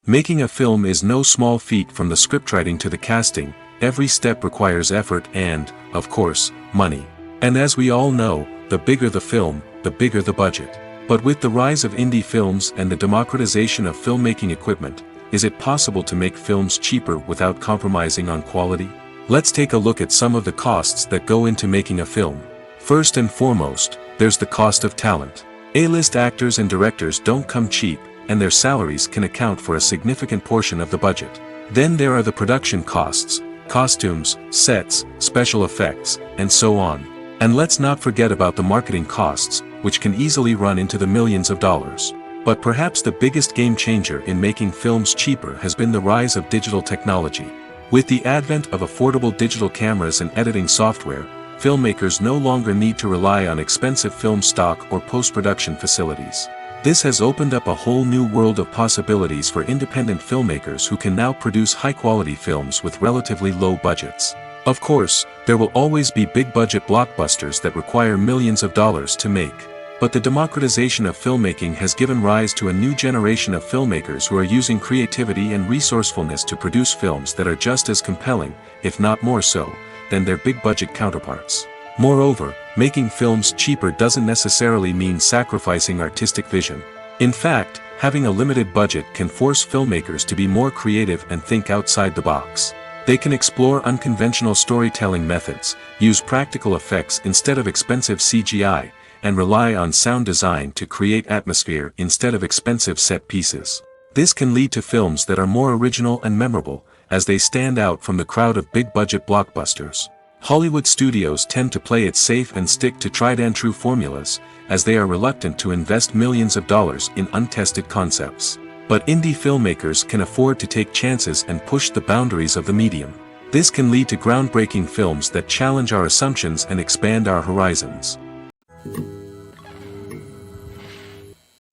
Speaker 1: Making a film is no small feat. From the scriptwriting to the casting, every step requires effort and, of course, money. And as we all know, the bigger the film, the bigger the budget. But with the rise of indie films and the democratization of filmmaking equipment, is it possible to make films cheaper without compromising on quality? Let's take a look at some of the costs that go into making a film. First and foremost, there's the cost of talent. A-list actors and directors don't come cheap, and their salaries can account for a significant portion of the budget. Then there are the production costs, costumes, sets, special effects, and so on. And let's not forget about the marketing costs, which can easily run into the millions of dollars. But perhaps the biggest game changer in making films cheaper has been the rise of digital technology. With the advent of affordable digital cameras and editing software, filmmakers no longer need to rely on expensive film stock or post-production facilities. This has opened up a whole new world of possibilities for independent filmmakers who can now produce high-quality films with relatively low budgets. Of course, there will always be big-budget blockbusters that require millions of dollars to make. But the democratization of filmmaking has given rise to a new generation of filmmakers who are using creativity and resourcefulness to produce films that are just as compelling, if not more so, than their big-budget counterparts. Moreover, making films cheaper doesn't necessarily mean sacrificing artistic vision. In fact, having a limited budget can force filmmakers to be more creative and think outside the box. They can explore unconventional storytelling methods, use practical effects instead of expensive CGI, and rely on sound design to create atmosphere instead of expensive set pieces. This can lead to films that are more original and memorable, as they stand out from the crowd of big-budget blockbusters. Hollywood studios tend to play it safe and stick to tried-and-true formulas, as they are reluctant to invest millions of dollars in untested concepts. But indie filmmakers can afford to take chances and push the boundaries of the medium. This can lead to groundbreaking films that challenge our assumptions and expand our horizons.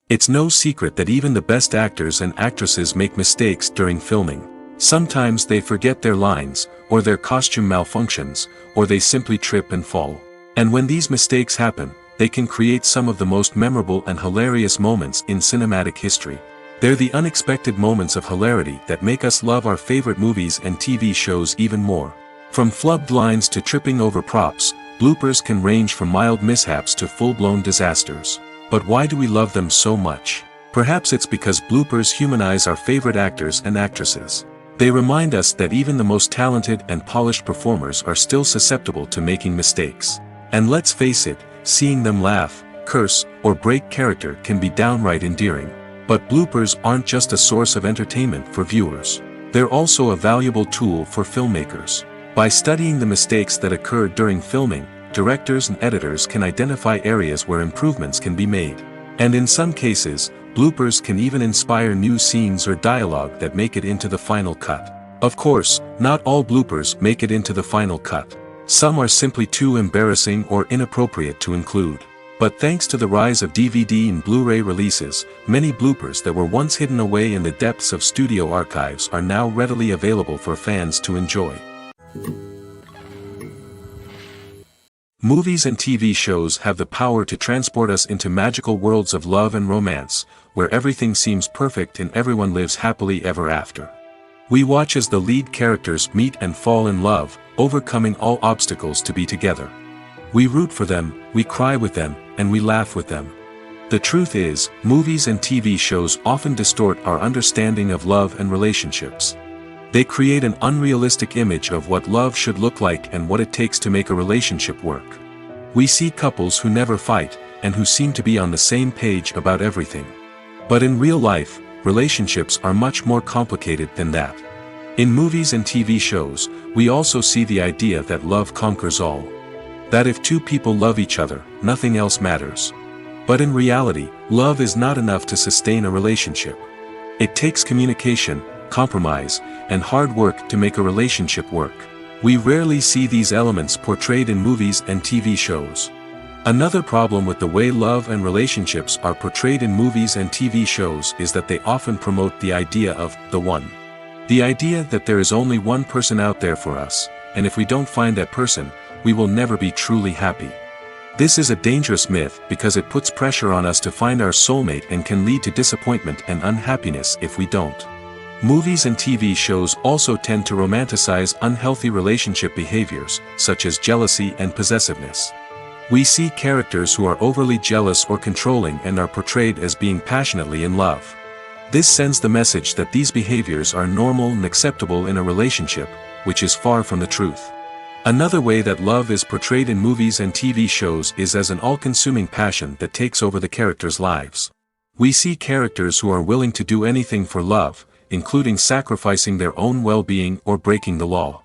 Speaker 1: It's no secret that even the best actors and actresses make mistakes during filming. Sometimes they forget their lines, or their costume malfunctions, or they simply trip and fall. And when these mistakes happen, they can create some of the most memorable and hilarious moments in cinematic history. They're the unexpected moments of hilarity that make us love our favorite movies and TV shows even more. From flubbed lines to tripping over props, bloopers can range from mild mishaps to full-blown disasters. But why do we love them so much? Perhaps it's because bloopers humanize our favorite actors and actresses. They remind us that even the most talented and polished performers are still susceptible to making mistakes. And let's face it, seeing them laugh, curse, or break character can be downright endearing. But bloopers aren't just a source of entertainment for viewers. They're also a valuable tool for filmmakers. By studying the mistakes that occurred during filming, directors and editors can identify areas where improvements can be made. And in some cases, bloopers can even inspire new scenes or dialogue that make it into the final cut. Of course, not all bloopers make it into the final cut. Some are simply too embarrassing or inappropriate to include. But thanks to the rise of DVD and Blu-ray releases, many bloopers that were once hidden away in the depths of studio archives are now readily available for fans to enjoy. Movies and TV shows have the power to transport us into magical worlds of love and romance, where everything seems perfect and everyone lives happily ever after. We watch as the lead characters meet and fall in love, overcoming all obstacles to be together. We root for them, we cry with them, and we laugh with them. The truth is, movies and TV shows often distort our understanding of love and relationships. They create an unrealistic image of what love should look like and what it takes to make a relationship work. We see couples who never fight, and who seem to be on the same page about everything. But in real life, relationships are much more complicated than that. In movies and TV shows, we also see the idea that love conquers all. That if two people love each other, nothing else matters. But in reality, love is not enough to sustain a relationship. It takes communication, compromise, and hard work to make a relationship work. We rarely see these elements portrayed in movies and TV shows. Another problem with the way love and relationships are portrayed in movies and TV shows is that they often promote the idea of the one. The idea that there is only one person out there for us, and if we don't find that person, we will never be truly happy. This is a dangerous myth because it puts pressure on us to find our soulmate and can lead to disappointment and unhappiness if we don't. Movies and TV shows also tend to romanticize unhealthy relationship behaviors, such as jealousy and possessiveness. We see characters who are overly jealous or controlling and are portrayed as being passionately in love. This sends the message that these behaviors are normal and acceptable in a relationship, which is far from the truth. Another way that love is portrayed in movies and TV shows is as an all-consuming passion that takes over the characters' lives. We see characters who are willing to do anything for love, including sacrificing their own well-being or breaking the law.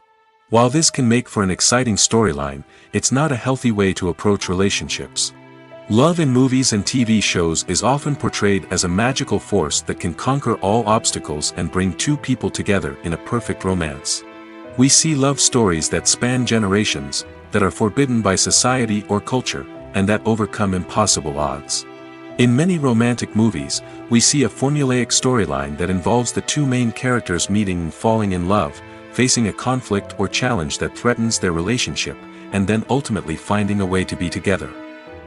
Speaker 1: While this can make for an exciting storyline, it's not a healthy way to approach relationships. Love in movies and TV shows is often portrayed as a magical force that can conquer all obstacles and bring two people together in a perfect romance. We see love stories that span generations, that are forbidden by society or culture, and that overcome impossible odds. In many romantic movies, we see a formulaic storyline that involves the two main characters meeting and falling in love, facing a conflict or challenge that threatens their relationship, and then ultimately finding a way to be together.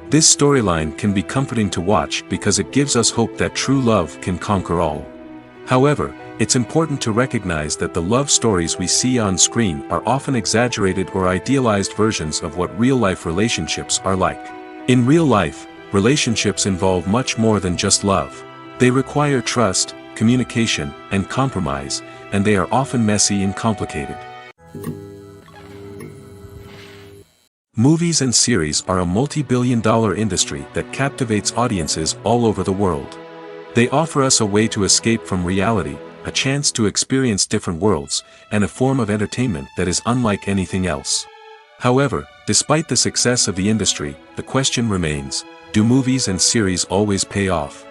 Speaker 1: This storyline can be comforting to watch because it gives us hope that true love can conquer all. However, it's important to recognize that the love stories we see on screen are often exaggerated or idealized versions of what real-life relationships are like. In real life, relationships involve much more than just love. They require trust, communication, and compromise, and they are often messy and complicated. Movies and series are a multi-billion-dollar industry that captivates audiences all over the world. They offer us a way to escape from reality, a chance to experience different worlds, and a form of entertainment that is unlike anything else. However, despite the success of the industry, the question remains, do movies and series always pay off?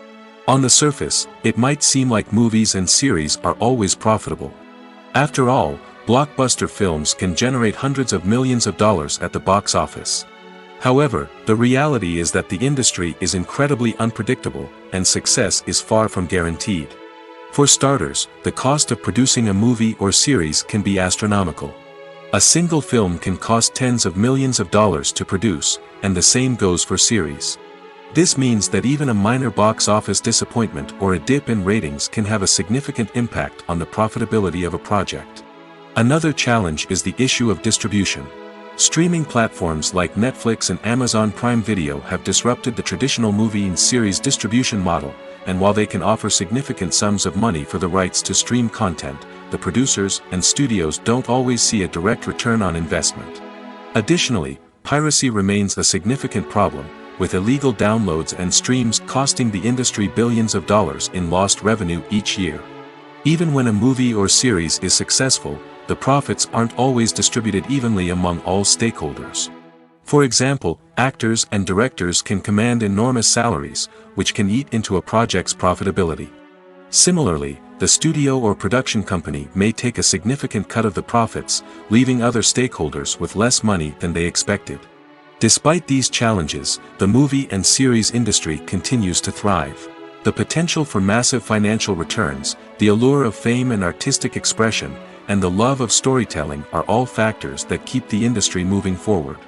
Speaker 1: On the surface, it might seem like movies and series are always profitable. After all, blockbuster films can generate hundreds of millions of dollars at the box office. However, the reality is that the industry is incredibly unpredictable, and success is far from guaranteed. For starters, the cost of producing a movie or series can be astronomical. A single film can cost tens of millions of dollars to produce, and the same goes for series. This means that even a minor box office disappointment or a dip in ratings can have a significant impact on the profitability of a project. Another challenge is the issue of distribution. Streaming platforms like Netflix and Amazon Prime Video have disrupted the traditional movie and series distribution model, and while they can offer significant sums of money for the rights to stream content, the producers and studios don't always see a direct return on investment. Additionally, piracy remains a significant problem, with illegal downloads and streams costing the industry billions of dollars in lost revenue each year. Even when a movie or series is successful, the profits aren't always distributed evenly among all stakeholders. For example, actors and directors can command enormous salaries, which can eat into a project's profitability. Similarly, the studio or production company may take a significant cut of the profits, leaving other stakeholders with less money than they expected. Despite these challenges, the movie and series industry continues to thrive. The potential for massive financial returns, the allure of fame and artistic expression, and the love of storytelling are all factors that keep the industry moving forward.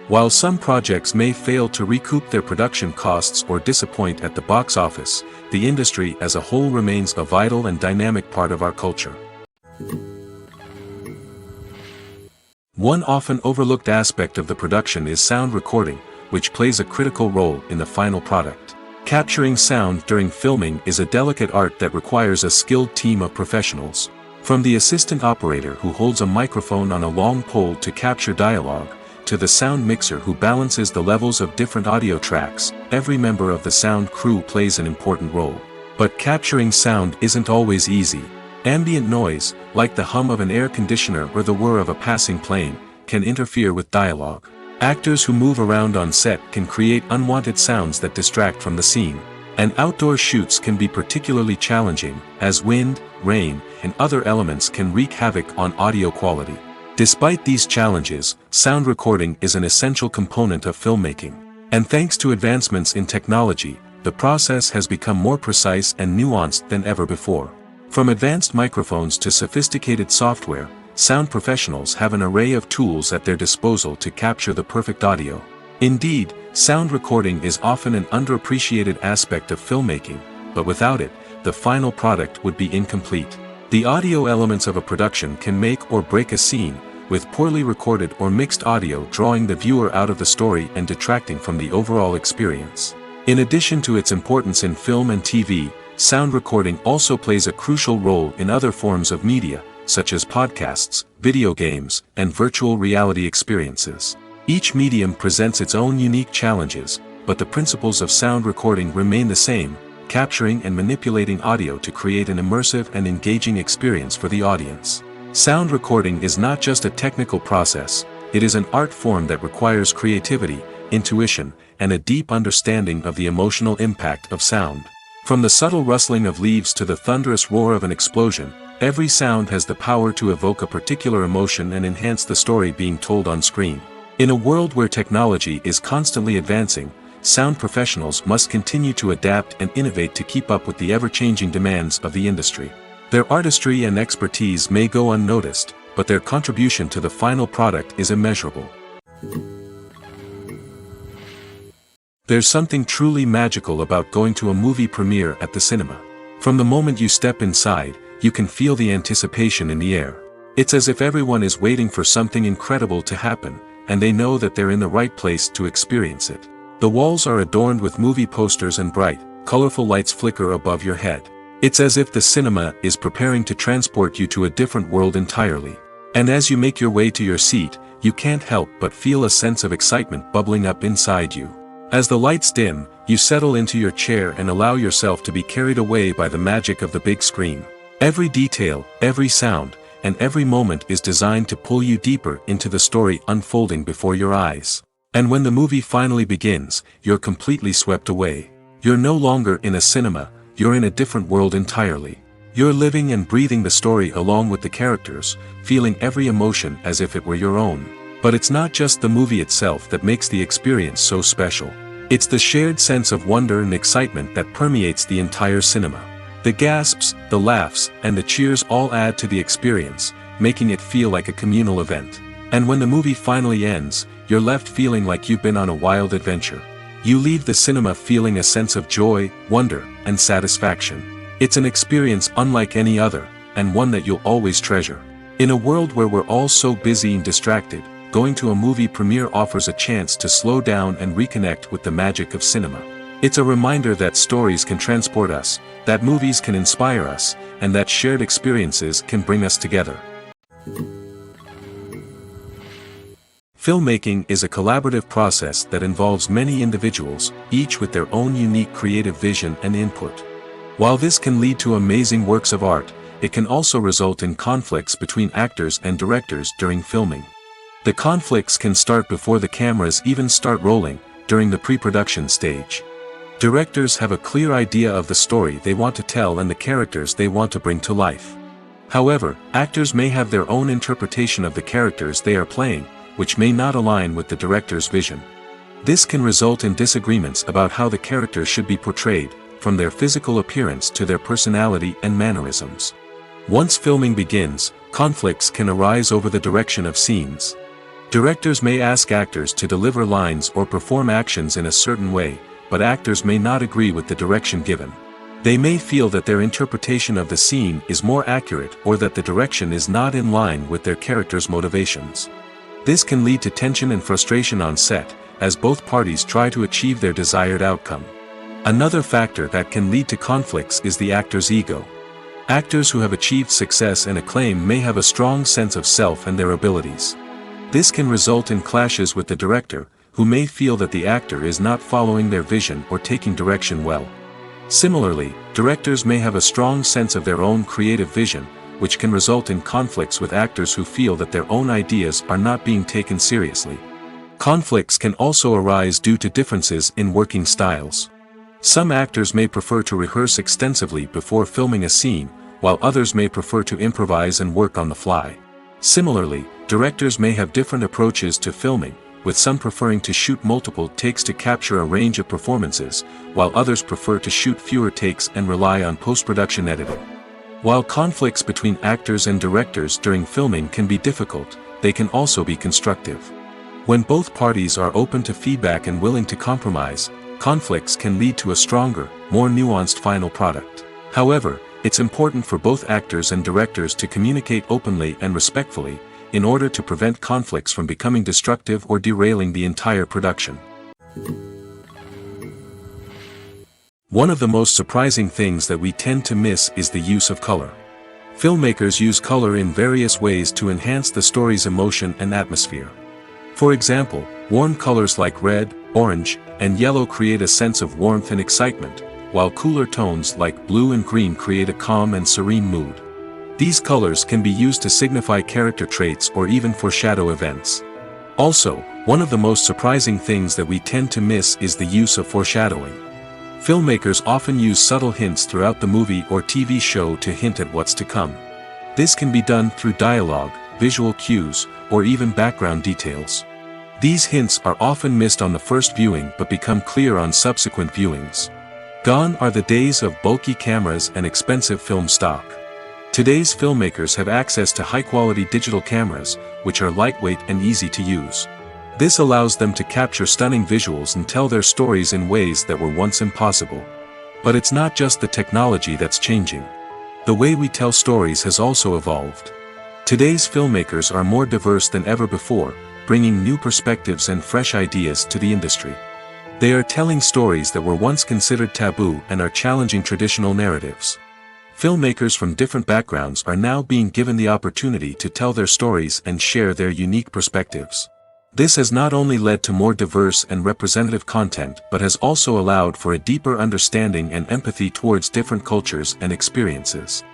Speaker 1: While some projects may fail to recoup their production costs or disappoint at the box office, the industry as a whole remains a vital and dynamic part of our culture. One often overlooked aspect of the production is sound recording, which plays a critical role in the final product. Capturing sound during filming is a delicate art that requires a skilled team of professionals. From the assistant operator who holds a microphone on a long pole to capture dialogue, to the sound mixer who balances the levels of different audio tracks, every member of the sound crew plays an important role. But capturing sound isn't always easy. Ambient noise, like the hum of an air conditioner or the whir of a passing plane, can interfere with dialogue. Actors who move around on set can create unwanted sounds that distract from the scene. And outdoor shoots can be particularly challenging, as wind, rain, and other elements can wreak havoc on audio quality. Despite these challenges, sound recording is an essential component of filmmaking. And thanks to advancements in technology, the process has become more precise and nuanced than ever before. From advanced microphones to sophisticated software, sound professionals have an array of tools at their disposal to capture the perfect audio. Indeed, sound recording is often an underappreciated aspect of filmmaking, but without it, the final product would be incomplete. The audio elements of a production can make or break a scene, with poorly recorded or mixed audio drawing the viewer out of the story and detracting from the overall experience. In addition to its importance in film and TV, sound recording also plays a crucial role in other forms of media, such as podcasts, video games, and virtual reality experiences. Each medium presents its own unique challenges, but the principles of sound recording remain the same, capturing and manipulating audio to create an immersive and engaging experience for the audience. Sound recording is not just a technical process, it is an art form that requires creativity, intuition, and a deep understanding of the emotional impact of sound. From the subtle rustling of leaves to the thunderous roar of an explosion, every sound has the power to evoke a particular emotion and enhance the story being told on screen. In a world where technology is constantly advancing, sound professionals must continue to adapt and innovate to keep up with the ever-changing demands of the industry. Their artistry and expertise may go unnoticed, but their contribution to the final product is immeasurable. There's something truly magical about going to a movie premiere at the cinema. From the moment you step inside, you can feel the anticipation in the air. It's as if everyone is waiting for something incredible to happen, and they know that they're in the right place to experience it. The walls are adorned with movie posters and bright, colorful lights flicker above your head. It's as if the cinema is preparing to transport you to a different world entirely. And as you make your way to your seat, you can't help but feel a sense of excitement bubbling up inside you. As the lights dim, you settle into your chair and allow yourself to be carried away by the magic of the big screen. Every detail, every sound, and every moment is designed to pull you deeper into the story unfolding before your eyes. And when the movie finally begins, you're completely swept away. You're no longer in a cinema, you're in a different world entirely. You're living and breathing the story along with the characters, feeling every emotion as if it were your own. But it's not just the movie itself that makes the experience so special. It's the shared sense of wonder and excitement that permeates the entire cinema. The gasps, the laughs, and the cheers all add to the experience, making it feel like a communal event. And when the movie finally ends, you're left feeling like you've been on a wild adventure. You leave the cinema feeling a sense of joy, wonder, and satisfaction. It's an experience unlike any other, and one that you'll always treasure. In a world where we're all so busy and distracted, going to a movie premiere offers a chance to slow down and reconnect with the magic of cinema. It's a reminder that stories can transport us, that movies can inspire us, and that shared experiences can bring us together. Filmmaking is a collaborative process that involves many individuals, each with their own unique creative vision and input. While this can lead to amazing works of art, it can also result in conflicts between actors and directors during filming. The conflicts can start before the cameras even start rolling, during the pre-production stage. Directors have a clear idea of the story they want to tell and the characters they want to bring to life. However, actors may have their own interpretation of the characters they are playing, which may not align with the director's vision. This can result in disagreements about how the characters should be portrayed, from their physical appearance to their personality and mannerisms. Once filming begins, conflicts can arise over the direction of scenes. Directors may ask actors to deliver lines or perform actions in a certain way, but actors may not agree with the direction given. They may feel that their interpretation of the scene is more accurate or that the direction is not in line with their character's motivations. This can lead to tension and frustration on set, as both parties try to achieve their desired outcome. Another factor that can lead to conflicts is the actor's ego. Actors who have achieved success and acclaim may have a strong sense of self and their abilities. This can result in clashes with the director, who may feel that the actor is not following their vision or taking direction well. Similarly, directors may have a strong sense of their own creative vision, which can result in conflicts with actors who feel that their own ideas are not being taken seriously. Conflicts can also arise due to differences in working styles. Some actors may prefer to rehearse extensively before filming a scene, while others may prefer to improvise and work on the fly. Similarly, directors may have different approaches to filming, with some preferring to shoot multiple takes to capture a range of performances, while others prefer to shoot fewer takes and rely on post-production editing. While conflicts between actors and directors during filming can be difficult, they can also be constructive. When both parties are open to feedback and willing to compromise, conflicts can lead to a stronger, more nuanced final product. However, it's important for both actors and directors to communicate openly and respectfully, in order to prevent conflicts from becoming destructive or derailing the entire production. One of the most surprising things that we tend to miss is the use of color. Filmmakers use color in various ways to enhance the story's emotion and atmosphere. For example, warm colors like red, orange, and yellow create a sense of warmth and excitement, while cooler tones like blue and green create a calm and serene mood. These colors can be used to signify character traits or even foreshadow events. Also, one of the most surprising things that we tend to miss is the use of foreshadowing. Filmmakers often use subtle hints throughout the movie or TV show to hint at what's to come. This can be done through dialogue, visual cues, or even background details. These hints are often missed on the first viewing but become clear on subsequent viewings. Gone are the days of bulky cameras and expensive film stock. Today's filmmakers have access to high-quality digital cameras, which are lightweight and easy to use. This allows them to capture stunning visuals and tell their stories in ways that were once impossible. But it's not just the technology that's changing. The way we tell stories has also evolved. Today's filmmakers are more diverse than ever before, bringing new perspectives and fresh ideas to the industry. They are telling stories that were once considered taboo and are challenging traditional narratives. Filmmakers from different backgrounds are now being given the opportunity to tell their stories and share their unique perspectives. This has not only led to more diverse and representative content but has also allowed for a deeper understanding and empathy towards different cultures and experiences.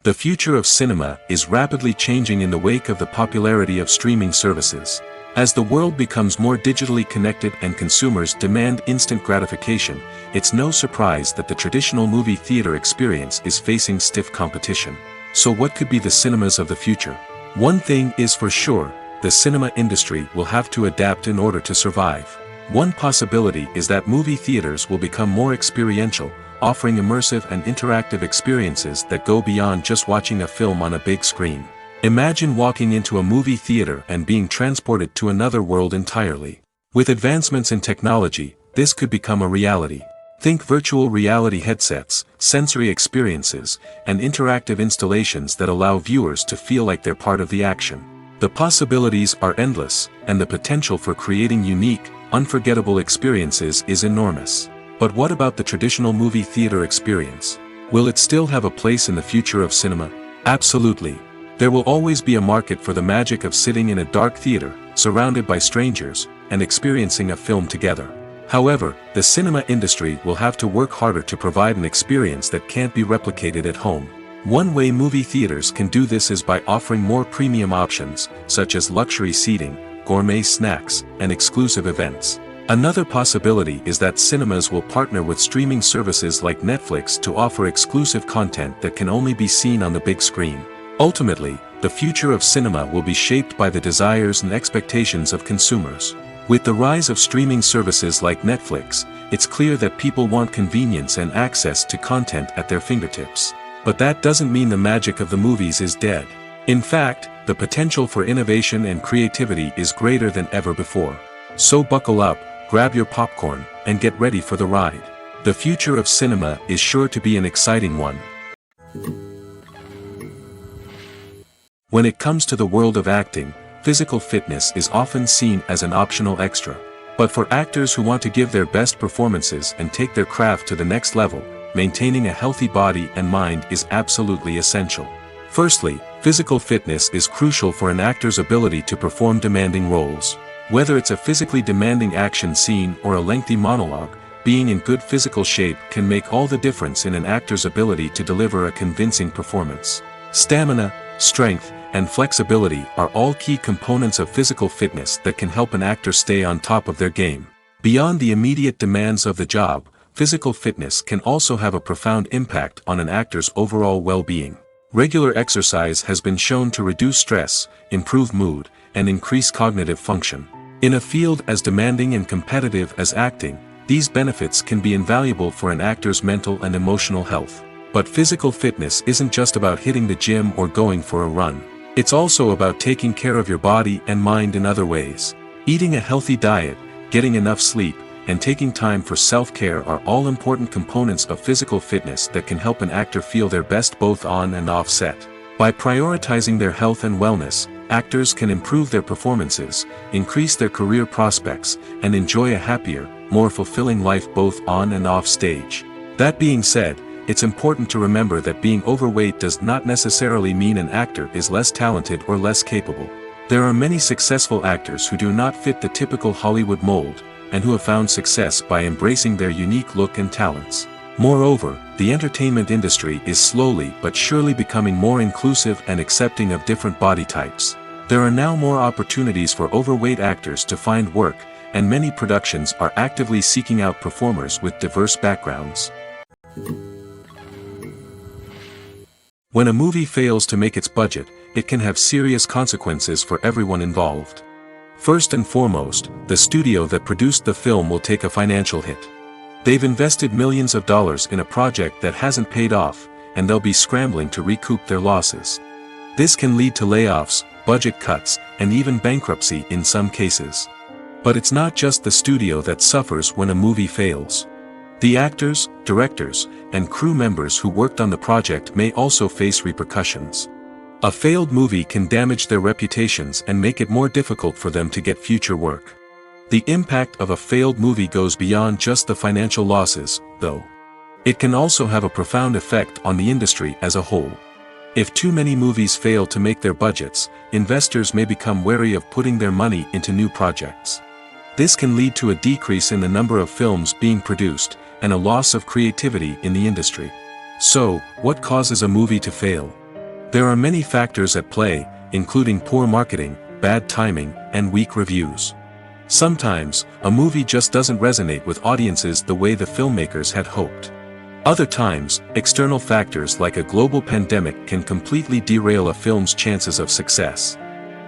Speaker 1: The future of cinema is rapidly changing in the wake of the popularity of streaming services. As the world becomes more digitally connected and consumers demand instant gratification, it's no surprise that the traditional movie theater experience is facing stiff competition. So what could be the cinemas of the future? One thing is for sure, the cinema industry will have to adapt in order to survive. One possibility is that movie theaters will become more experiential, offering immersive and interactive experiences that go beyond just watching a film on a big screen. Imagine walking into a movie theater and being transported to another world entirely. With advancements in technology, this could become a reality. Think virtual reality headsets, sensory experiences, and interactive installations that allow viewers to feel like they're part of the action. The possibilities are endless, and the potential for creating unique, unforgettable experiences is enormous. But what about the traditional movie theater experience? Will it still have a place in the future of cinema? Absolutely. There will always be a market for the magic of sitting in a dark theater, surrounded by strangers, and experiencing a film together. However, the cinema industry will have to work harder to provide an experience that can't be replicated at home. One way movie theaters can do this is by offering more premium options, such as luxury seating, gourmet snacks, and exclusive events. Another possibility is that cinemas will partner with streaming services like Netflix to offer exclusive content that can only be seen on the big screen. Ultimately, the future of cinema will be shaped by the desires and expectations of consumers. With the rise of streaming services like Netflix, it's clear that people want convenience and access to content at their fingertips. But that doesn't mean the magic of the movies is dead. In fact, the potential for innovation and creativity is greater than ever before. So buckle up, grab your popcorn, and get ready for the ride. The future of cinema is sure to be an exciting one. When it comes to the world of acting, physical fitness is often seen as an optional extra. But for actors who want to give their best performances and take their craft to the next level, maintaining a healthy body and mind is absolutely essential. Firstly, physical fitness is crucial for an actor's ability to perform demanding roles. Whether it's a physically demanding action scene or a lengthy monologue, being in good physical shape can make all the difference in an actor's ability to deliver a convincing performance. Stamina, strength, and flexibility are all key components of physical fitness that can help an actor stay on top of their game. Beyond the immediate demands of the job, physical fitness can also have a profound impact on an actor's overall well-being. Regular exercise has been shown to reduce stress, improve mood, and increase cognitive function. In a field as demanding and competitive as acting, these benefits can be invaluable for an actor's mental and emotional health. But physical fitness isn't just about hitting the gym or going for a run. It's also about taking care of your body and mind in other ways. Eating a healthy diet, getting enough sleep, and taking time for self-care are all important components of physical fitness that can help an actor feel their best both on and off set. By prioritizing their health and wellness, actors can improve their performances, increase their career prospects, and enjoy a happier, more fulfilling life both on and off stage. That being said, it's important to remember that being overweight does not necessarily mean an actor is less talented or less capable. There are many successful actors who do not fit the typical Hollywood mold, and who have found success by embracing their unique look and talents. Moreover, the entertainment industry is slowly but surely becoming more inclusive and accepting of different body types. There are now more opportunities for overweight actors to find work, and many productions are actively seeking out performers with diverse backgrounds. When a movie fails to make its budget, it can have serious consequences for everyone involved. First and foremost, the studio that produced the film will take a financial hit. They've invested millions of dollars in a project that hasn't paid off, and they'll be scrambling to recoup their losses. This can lead to layoffs, budget cuts, and even bankruptcy in some cases. But it's not just the studio that suffers when a movie fails. The actors, directors, and crew members who worked on the project may also face repercussions. A failed movie can damage their reputations and make it more difficult for them to get future work. The impact of a failed movie goes beyond just the financial losses, though. It can also have a profound effect on the industry as a whole. If too many movies fail to make their budgets, investors may become wary of putting their money into new projects. This can lead to a decrease in the number of films being produced, and a loss of creativity in the industry. So, what causes a movie to fail? There are many factors at play, including poor marketing, bad timing, and weak reviews. Sometimes, a movie just doesn't resonate with audiences the way the filmmakers had hoped. Other times, external factors like a global pandemic can completely derail a film's chances of success.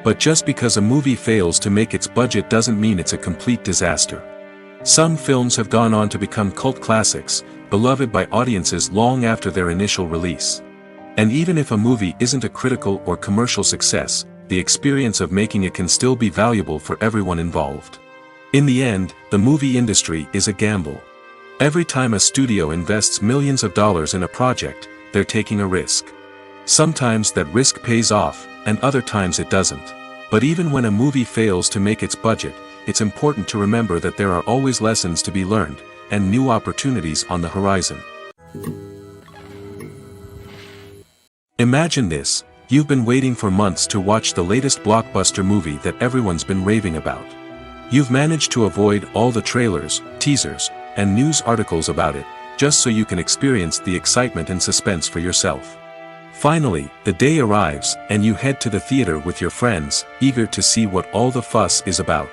Speaker 1: But just because a movie fails to make its budget doesn't mean it's a complete disaster. Some films have gone on to become cult classics, beloved by audiences long after their initial release. And even if a movie isn't a critical or commercial success, the experience of making it can still be valuable for everyone involved. In the end, the movie industry is a gamble. Every time a studio invests millions of dollars in a project, they're taking a risk. Sometimes that risk pays off, and other times it doesn't. But even when a movie fails to make its budget, it's important to remember that there are always lessons to be learned, and new opportunities on the horizon. Imagine this: you've been waiting for months to watch the latest blockbuster movie that everyone's been raving about. You've managed to avoid all the trailers, teasers, and news articles about it, just so you can experience the excitement and suspense for yourself. Finally, the day arrives, and you head to the theater with your friends, eager to see what all the fuss is about.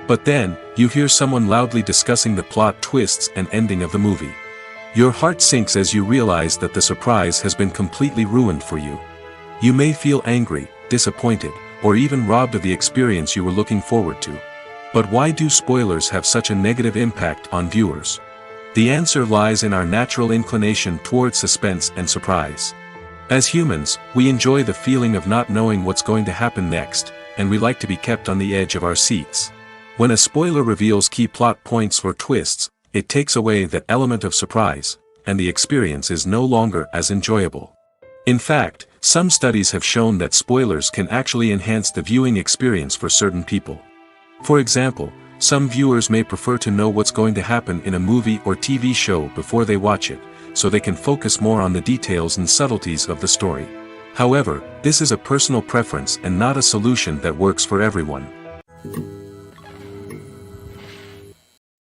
Speaker 1: But then, you hear someone loudly discussing the plot twists and ending of the movie. Your heart sinks as you realize that the surprise has been completely ruined for you. You may feel angry, disappointed, or even robbed of the experience you were looking forward to. But why do spoilers have such a negative impact on viewers? The answer lies in our natural inclination toward suspense and surprise. As humans, we enjoy the feeling of not knowing what's going to happen next, and we like to be kept on the edge of our seats. When a spoiler reveals key plot points or twists, it takes away that element of surprise, and the experience is no longer as enjoyable. In fact, some studies have shown that spoilers can actually enhance the viewing experience for certain people. For example, some viewers may prefer to know what's going to happen in a movie or TV show before they watch it, so they can focus more on the details and subtleties of the story. However, this is a personal preference and not a solution that works for everyone.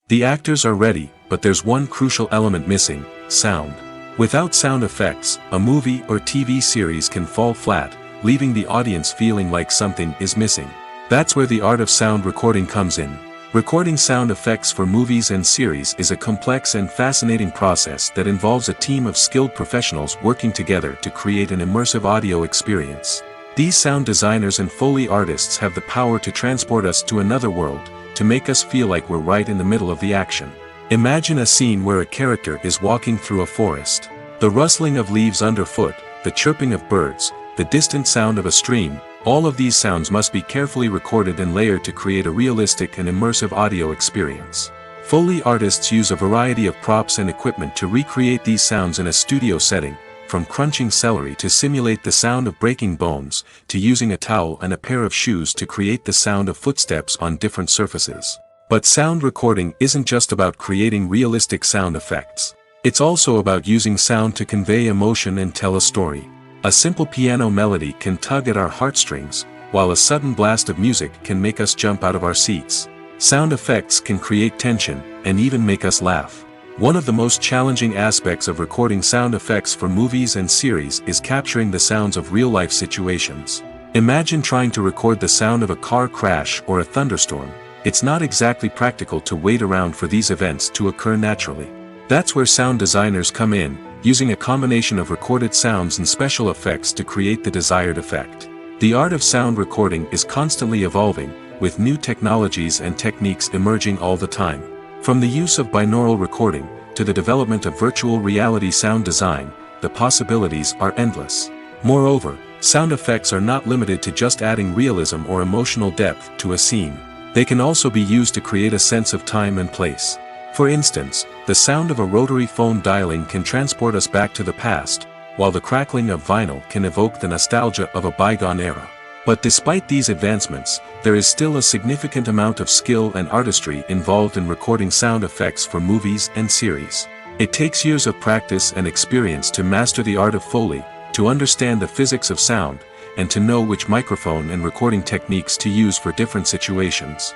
Speaker 1: The actors are ready, but there's one crucial element missing: sound. Without sound effects, a movie or TV series can fall flat, leaving the audience feeling like something is missing. That's where the art of sound recording comes in. Recording sound effects for movies and series is a complex and fascinating process that involves a team of skilled professionals working together to create an immersive audio experience. These sound designers and Foley artists have the power to transport us to another world, to make us feel like we're right in the middle of the action. Imagine a scene where a character is walking through a forest. The rustling of leaves underfoot, the chirping of birds, the distant sound of a stream, all of these sounds must be carefully recorded and layered to create a realistic and immersive audio experience. Foley artists use a variety of props and equipment to recreate these sounds in a studio setting, from crunching celery to simulate the sound of breaking bones, to using a towel and a pair of shoes to create the sound of footsteps on different surfaces. But sound recording isn't just about creating realistic sound effects. It's also about using sound to convey emotion and tell a story. A simple piano melody can tug at our heartstrings, while a sudden blast of music can make us jump out of our seats. Sound effects can create tension, and even make us laugh. One of the most challenging aspects of recording sound effects for movies and series is capturing the sounds of real-life situations. Imagine trying to record the sound of a car crash or a thunderstorm. It's not exactly practical to wait around for these events to occur naturally. That's where sound designers come in, using a combination of recorded sounds and special effects to create the desired effect. The art of sound recording is constantly evolving, with new technologies and techniques emerging all the time. From the use of binaural recording, to the development of virtual reality sound design, the possibilities are endless. Moreover, sound effects are not limited to just adding realism or emotional depth to a scene. They can also be used to create a sense of time and place. For instance, the sound of a rotary phone dialing can transport us back to the past, while the crackling of vinyl can evoke the nostalgia of a bygone era. But despite these advancements, there is still a significant amount of skill and artistry involved in recording sound effects for movies and series. It takes years of practice and experience to master the art of Foley, to understand the physics of sound, and to know which microphone and recording techniques to use for different situations.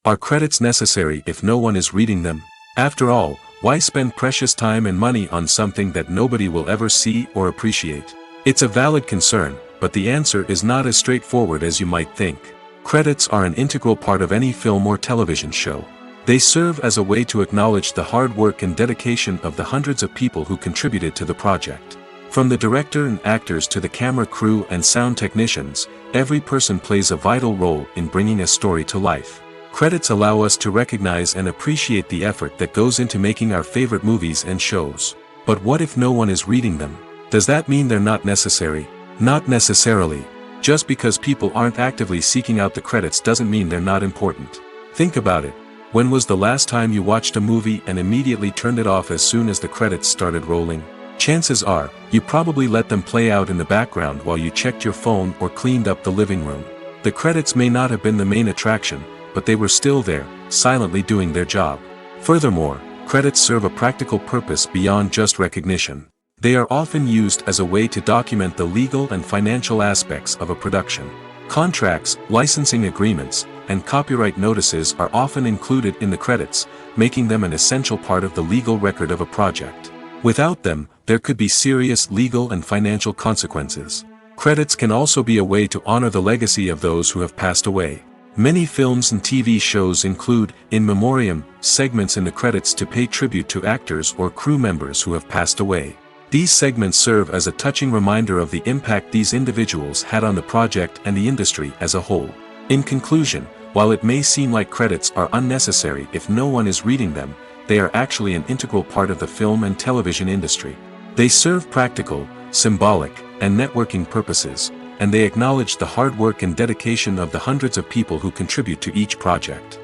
Speaker 1: Are credits necessary if no one is reading them? After all, why spend precious time and money on something that nobody will ever see or appreciate? It's a valid concern, but the answer is not as straightforward as you might think. Credits are an integral part of any film or television show. They serve as a way to acknowledge the hard work and dedication of the hundreds of people who contributed to the project. From the director and actors to the camera crew and sound technicians, every person plays a vital role in bringing a story to life. Credits allow us to recognize and appreciate the effort that goes into making our favorite movies and shows. But what if no one is reading them? Does that mean they're not necessary? Not necessarily. Just because people aren't actively seeking out the credits doesn't mean they're not important. Think about it. When was the last time you watched a movie and immediately turned it off as soon as the credits started rolling? Chances are, you probably let them play out in the background while you checked your phone or cleaned up the living room. The credits may not have been the main attraction, but they were still there, silently doing their job. Furthermore, credits serve a practical purpose beyond just recognition. They are often used as a way to document the legal and financial aspects of a production. Contracts, licensing agreements, and copyright notices are often included in the credits, making them an essential part of the legal record of a project. Without them, there could be serious legal and financial consequences. Credits can also be a way to honor the legacy of those who have passed away. Many films and TV shows include, in memoriam, segments in the credits to pay tribute to actors or crew members who have passed away. These segments serve as a touching reminder of the impact these individuals had on the project and the industry as a whole. In conclusion, while it may seem like credits are unnecessary if no one is reading them, they are actually an integral part of the film and television industry. They serve practical, symbolic, and networking purposes, and they acknowledge the hard work and dedication of the hundreds of people who contribute to each project.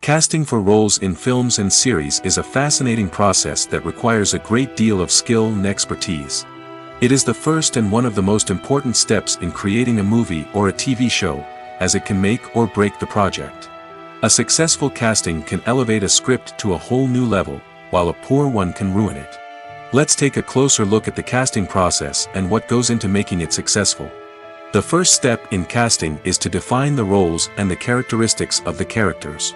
Speaker 1: Casting for roles in films and series is a fascinating process that requires a great deal of skill and expertise. It is the first and one of the most important steps in creating a movie or a TV show, as it can make or break the project. A successful casting can elevate a script to a whole new level, while a poor one can ruin it. Let's take a closer look at the casting process and what goes into making it successful. The first step in casting is to define the roles and the characteristics of the characters.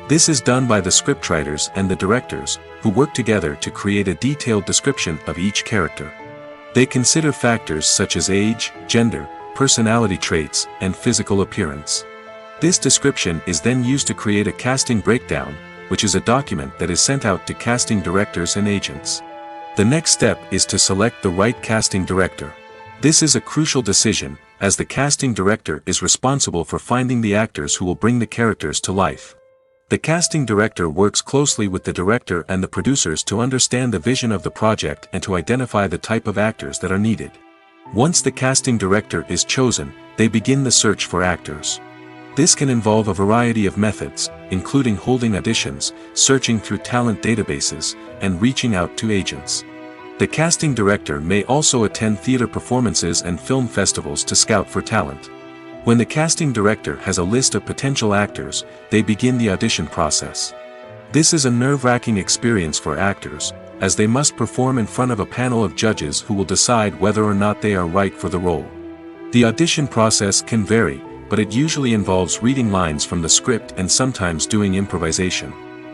Speaker 1: This is done by the scriptwriters and the directors, who work together to create a detailed description of each character. They consider factors such as age, gender, personality traits, and physical appearance. This description is then used to create a casting breakdown, which is a document that is sent out to casting directors and agents. The next step is to select the right casting director. This is a crucial decision, as the casting director is responsible for finding the actors who will bring the characters to life. The casting director works closely with the director and the producers to understand the vision of the project and to identify the type of actors that are needed. Once the casting director is chosen, they begin the search for actors. This can involve a variety of methods, including holding auditions, searching through talent databases, and reaching out to agents. The casting director may also attend theater performances and film festivals to scout for talent. When the casting director has a list of potential actors, they begin the audition process. This is a nerve-wracking experience for actors, as they must perform in front of a panel of judges who will decide whether or not they are right for the role. The audition process can vary, but it usually involves reading lines from the script and sometimes doing improvisation.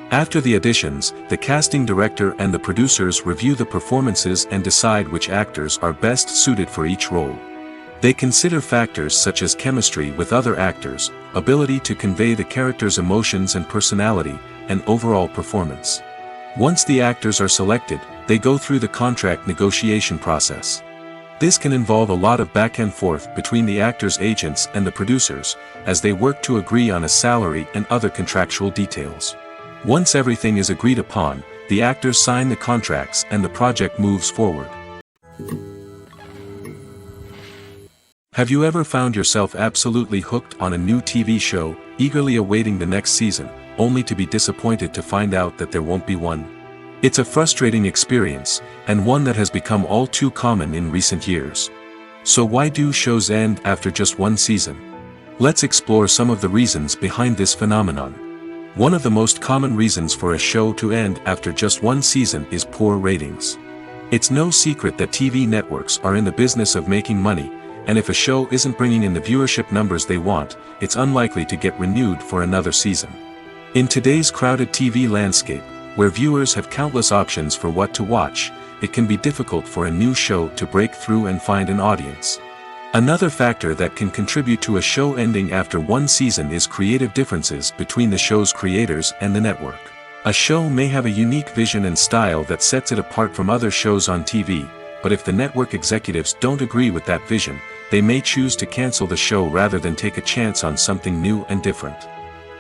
Speaker 1: After the auditions, the casting director and the producers review the performances and decide which actors are best suited for each role. They consider factors such as chemistry with other actors, ability to convey the character's emotions and personality, and overall performance. Once the actors are selected, they go through the contract negotiation process. This can involve a lot of back and forth between the actors' agents and the producers, as they work to agree on a salary and other contractual details. Once everything is agreed upon, the actors sign the contracts and the project moves forward. Have you ever found yourself absolutely hooked on a new TV show, eagerly awaiting the next season, only to be disappointed to find out that there won't be one? It's a frustrating experience, and one that has become all too common in recent years. So why do shows end after just one season? Let's explore some of the reasons behind this phenomenon. One of the most common reasons for a show to end after just one season is poor ratings. It's no secret that TV networks are in the business of making money, and if a show isn't bringing in the viewership numbers they want, it's unlikely to get renewed for another season. In today's crowded TV landscape, where viewers have countless options for what to watch, it can be difficult for a new show to break through and find an audience. Another factor that can contribute to a show ending after one season is creative differences between the show's creators and the network. A show may have a unique vision and style that sets it apart from other shows on TV, but if the network executives don't agree with that vision, they may choose to cancel the show rather than take a chance on something new and different.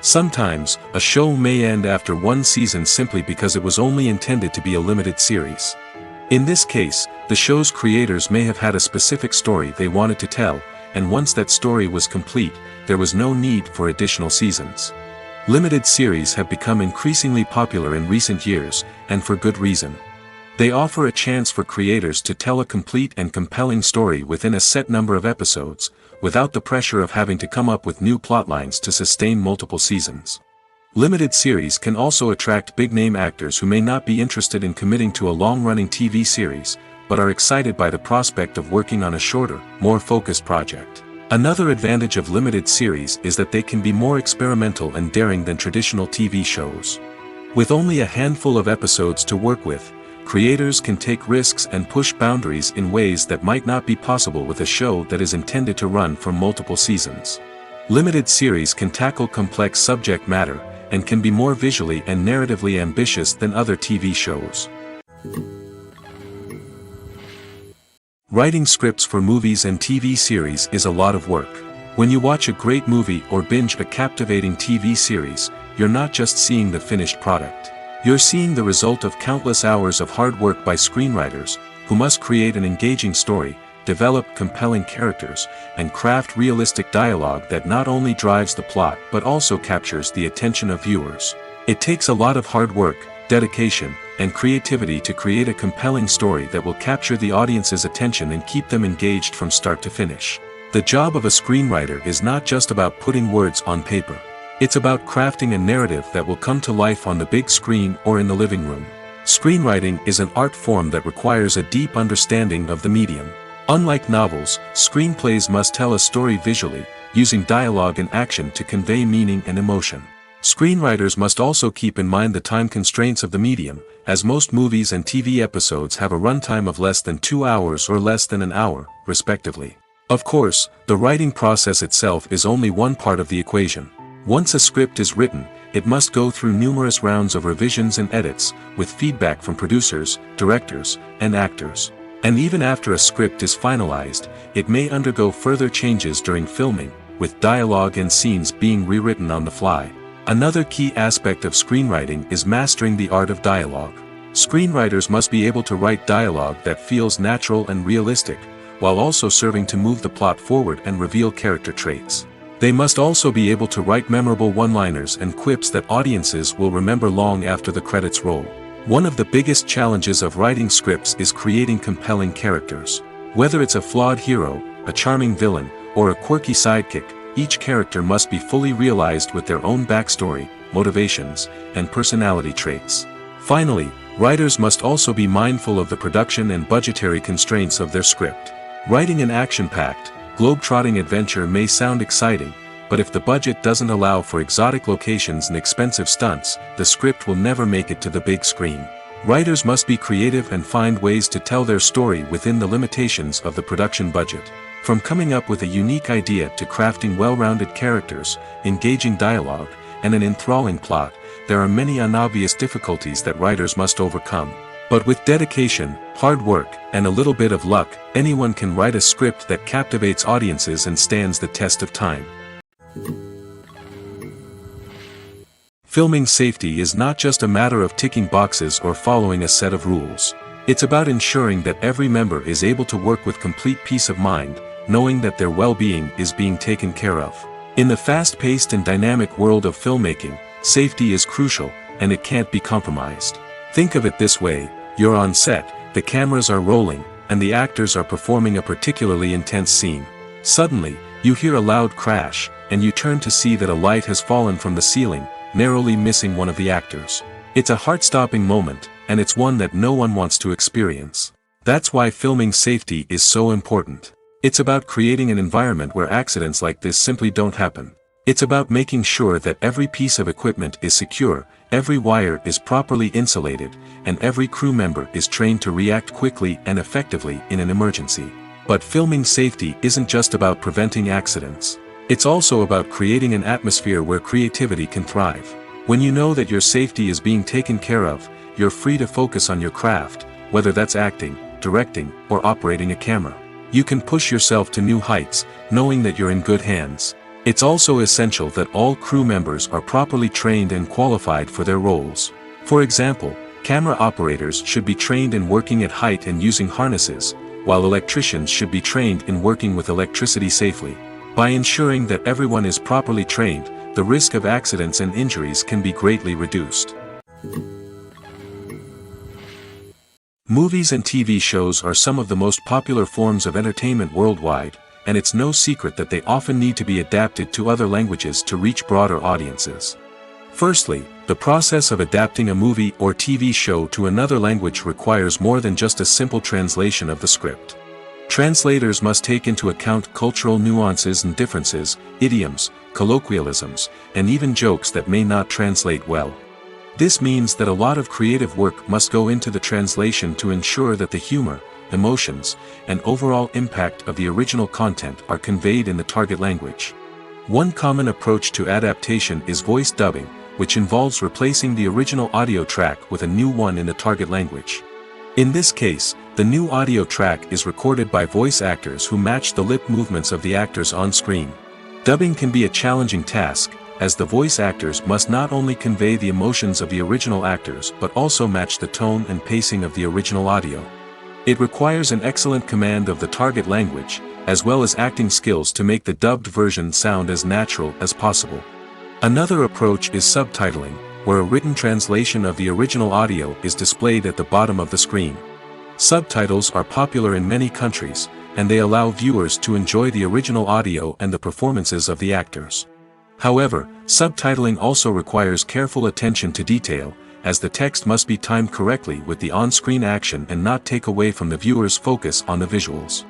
Speaker 1: Sometimes, a show may end after one season simply because it was only intended to be a limited series. In this case, the show's creators may have had a specific story they wanted to tell, and once that story was complete, there was no need for additional seasons. Limited series have become increasingly popular in recent years, and for good reason. They offer a chance for creators to tell a complete and compelling story within a set number of episodes, without the pressure of having to come up with new plotlines to sustain multiple seasons. Limited series can also attract big-name actors who may not be interested in committing to a long-running TV series, but are excited by the prospect of working on a shorter, more focused project. Another advantage of limited series is that they can be more experimental and daring than traditional TV shows. With only a handful of episodes to work with, creators can take risks and push boundaries in ways that might not be possible with a show that is intended to run for multiple seasons. Limited series can tackle complex subject matter, and can be more visually and narratively ambitious than other TV shows. Writing scripts for movies and TV series is a lot of work. When you watch a great movie or binge a captivating TV series, you're not just seeing the finished product. You're seeing the result of countless hours of hard work by screenwriters, who must create an engaging story, develop compelling characters, and craft realistic dialogue that not only drives the plot but also captures the attention of viewers. It takes a lot of hard work, dedication, and creativity to create a compelling story that will capture the audience's attention and keep them engaged from start to finish. The job of a screenwriter is not just about putting words on paper. It's about crafting a narrative that will come to life on the big screen or in the living room. Screenwriting is an art form that requires a deep understanding of the medium. Unlike novels, screenplays must tell a story visually, using dialogue and action to convey meaning and emotion. Screenwriters must also keep in mind the time constraints of the medium, as most movies and TV episodes have a runtime of less than 2 hours or less than an hour, respectively. Of course, the writing process itself is only one part of the equation. Once a script is written, it must go through numerous rounds of revisions and edits, with feedback from producers, directors, and actors. And even after a script is finalized, it may undergo further changes during filming, with dialogue and scenes being rewritten on the fly. Another key aspect of screenwriting is mastering the art of dialogue. Screenwriters must be able to write dialogue that feels natural and realistic, while also serving to move the plot forward and reveal character traits. They must also be able to write memorable one-liners and quips that audiences will remember long after the credits roll. One of the biggest challenges of writing scripts is creating compelling characters. Whether it's a flawed hero, a charming villain, or a quirky sidekick, each character must be fully realized with their own backstory, motivations, and personality traits. Finally, writers must also be mindful of the production and budgetary constraints of their script. Writing an action-packed, globe-trotting adventure may sound exciting, but if the budget doesn't allow for exotic locations and expensive stunts, the script will never make it to the big screen. Writers must be creative and find ways to tell their story within the limitations of the production budget. From coming up with a unique idea to crafting well-rounded characters, engaging dialogue, and an enthralling plot, there are many unobvious difficulties that writers must overcome. But with dedication, hard work, and a little bit of luck, anyone can write a script that captivates audiences and stands the test of time. Filming safety is not just a matter of ticking boxes or following a set of rules. It's about ensuring that every member is able to work with complete peace of mind, knowing that their well-being is being taken care of. In the fast-paced and dynamic world of filmmaking, safety is crucial, and it can't be compromised. Think of it this way: you're on set, the cameras are rolling, and the actors are performing a particularly intense scene. Suddenly, you hear a loud crash, and you turn to see that a light has fallen from the ceiling, narrowly missing one of the actors. It's a heart-stopping moment, and it's one that no one wants to experience. That's why filming safety is so important. It's about creating an environment where accidents like this simply don't happen. It's about making sure that every piece of equipment is secure, every wire is properly insulated, and every crew member is trained to react quickly and effectively in an emergency. But filming safety isn't just about preventing accidents. It's also about creating an atmosphere where creativity can thrive. When you know that your safety is being taken care of, you're free to focus on your craft, whether that's acting, directing, or operating a camera. You can push yourself to new heights, knowing that you're in good hands. It's also essential that all crew members are properly trained and qualified for their roles. For example, camera operators should be trained in working at height and using harnesses, while electricians should be trained in working with electricity safely. By ensuring that everyone is properly trained, the risk of accidents and injuries can be greatly reduced. Movies and TV shows are some of the most popular forms of entertainment worldwide, and it's no secret that they often need to be adapted to other languages to reach broader audiences. Firstly, the process of adapting a movie or TV show to another language requires more than just a simple translation of the script. Translators must take into account cultural nuances and differences, idioms, colloquialisms, and even jokes that may not translate well. This means that a lot of creative work must go into the translation to ensure that the humor, emotions, and overall impact of the original content are conveyed in the target language. One common approach to adaptation is voice dubbing, which involves replacing the original audio track with a new one in the target language. In this case, the new audio track is recorded by voice actors who match the lip movements of the actors on screen. Dubbing can be a challenging task, as the voice actors must not only convey the emotions of the original actors but also match the tone and pacing of the original audio. It requires an excellent command of the target language, as well as acting skills to make the dubbed version sound as natural as possible. Another approach is subtitling, where a written translation of the original audio is displayed at the bottom of the screen. Subtitles are popular in many countries, and they allow viewers to enjoy the original audio and the performances of the actors. However, subtitling also requires careful attention to detail, as the text must be timed correctly with the on-screen action and not take away from the viewer's focus on the visuals.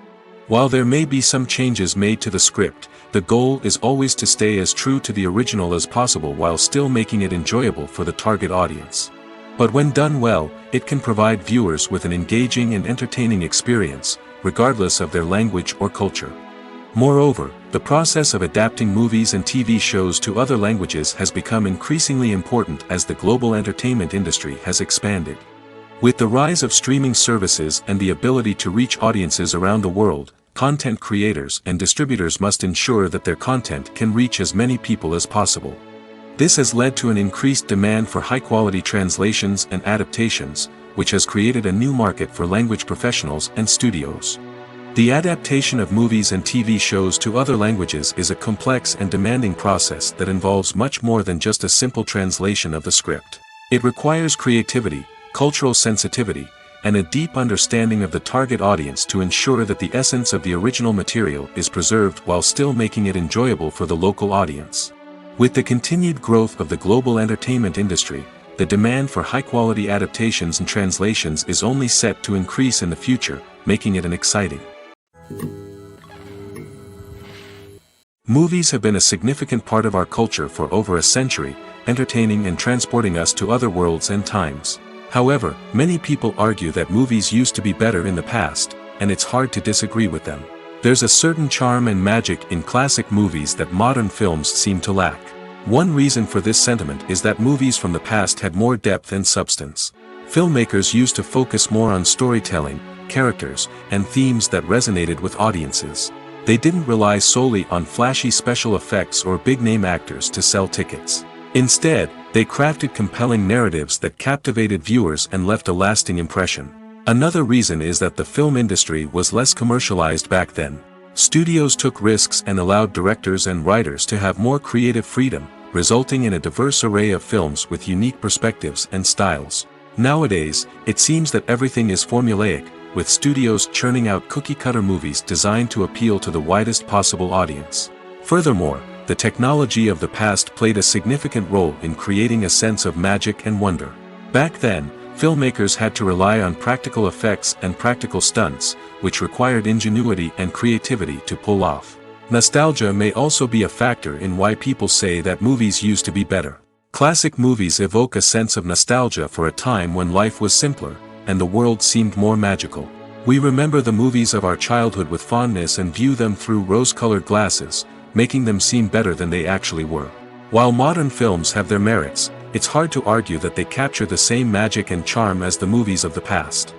Speaker 1: While there may be some changes made to the script, the goal is always to stay as true to the original as possible while still making it enjoyable for the target audience. But when done well, it can provide viewers with an engaging and entertaining experience, regardless of their language or culture. Moreover, the process of adapting movies and TV shows to other languages has become increasingly important as the global entertainment industry has expanded. With the rise of streaming services and the ability to reach audiences around the world, content creators and distributors must ensure that their content can reach as many people as possible. This has led to an increased demand for high-quality translations and adaptations, which has created a new market for language professionals and studios. The adaptation of movies and TV shows to other languages is a complex and demanding process that involves much more than just a simple translation of the script. It requires creativity, cultural sensitivity, and a deep understanding of the target audience to ensure that the essence of the original material is preserved while still making it enjoyable for the local audience. With the continued growth of the global entertainment industry, the demand for high-quality adaptations and translations is only set to increase in the future, making it an exciting. Movies have been a significant part of our culture for over a century, entertaining and transporting us to other worlds and times. However, many people argue that movies used to be better in the past, and it's hard to disagree with them. There's a certain charm and magic in classic movies that modern films seem to lack. One reason for this sentiment is that movies from the past had more depth and substance. Filmmakers used to focus more on storytelling, characters, and themes that resonated with audiences. They didn't rely solely on flashy special effects or big-name actors to sell tickets. Instead, they crafted compelling narratives that captivated viewers and left a lasting impression. Another reason is that the film industry was less commercialized back then. Studios took risks and allowed directors and writers to have more creative freedom, resulting in a diverse array of films with unique perspectives and styles. Nowadays, it seems that everything is formulaic, with studios churning out cookie-cutter movies designed to appeal to the widest possible audience. Furthermore, the technology of the past played a significant role in creating a sense of magic and wonder. Back then, filmmakers had to rely on practical effects and practical stunts, which required ingenuity and creativity to pull off. Nostalgia may also be a factor in why people say that movies used to be better. Classic movies evoke a sense of nostalgia for a time when life was simpler, and the world seemed more magical. We remember the movies of our childhood with fondness and view them through rose-colored glasses, making them seem better than they actually were. While modern films have their merits, it's hard to argue that they capture the same magic and charm as the movies of the past.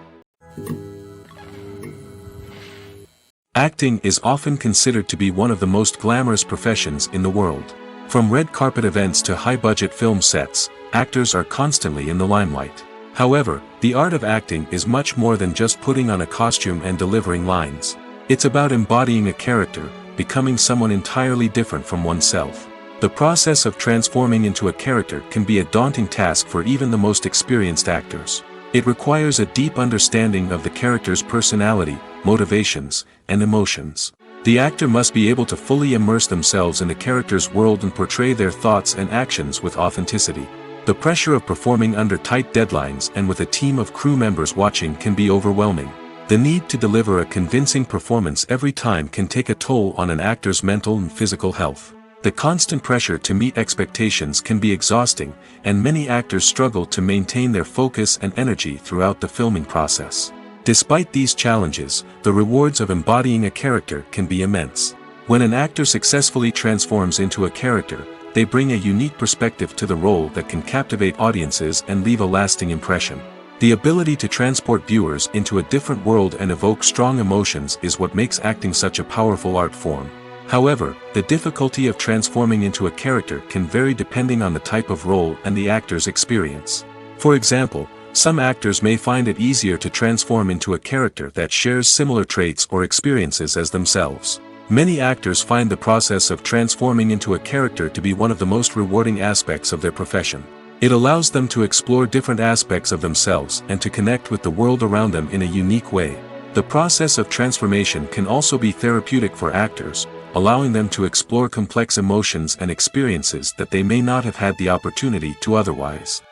Speaker 1: Acting is often considered to be one of the most glamorous professions in the world. From red carpet events to high-budget film sets, actors are constantly in the limelight. However, the art of acting is much more than just putting on a costume and delivering lines. It's about embodying a character, becoming someone entirely different from oneself. The process of transforming into a character can be a daunting task for even the most experienced actors. It requires a deep understanding of the character's personality, motivations, and emotions. The actor must be able to fully immerse themselves in the character's world and portray their thoughts and actions with authenticity. The pressure of performing under tight deadlines and with a team of crew members watching can be overwhelming. The need to deliver a convincing performance every time can take a toll on an actor's mental and physical health. The constant pressure to meet expectations can be exhausting, and many actors struggle to maintain their focus and energy throughout the filming process. Despite these challenges, the rewards of embodying a character can be immense. When an actor successfully transforms into a character, they bring a unique perspective to the role that can captivate audiences and leave a lasting impression. The ability to transport viewers into a different world and evoke strong emotions is what makes acting such a powerful art form. However, the difficulty of transforming into a character can vary depending on the type of role and the actor's experience. For example, some actors may find it easier to transform into a character that shares similar traits or experiences as themselves. Many actors find the process of transforming into a character to be one of the most rewarding aspects of their profession. It allows them to explore different aspects of themselves and to connect with the world around them in a unique way. The process of transformation can also be therapeutic for actors, allowing them to explore complex emotions and experiences that they may not have had the opportunity to otherwise.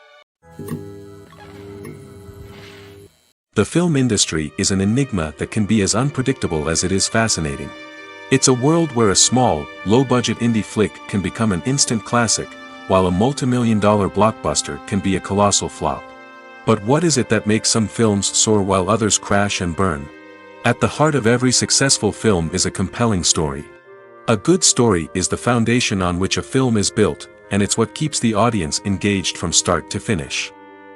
Speaker 1: The film industry is an enigma that can be as unpredictable as it is fascinating. It's a world where a small, low-budget indie flick can become an instant classic, while a multi-million-dollar blockbuster can be a colossal flop. But what is it that makes some films soar while others crash and burn? At the heart of every successful film is a compelling story. A good story is the foundation on which a film is built, and it's what keeps the audience engaged from start to finish.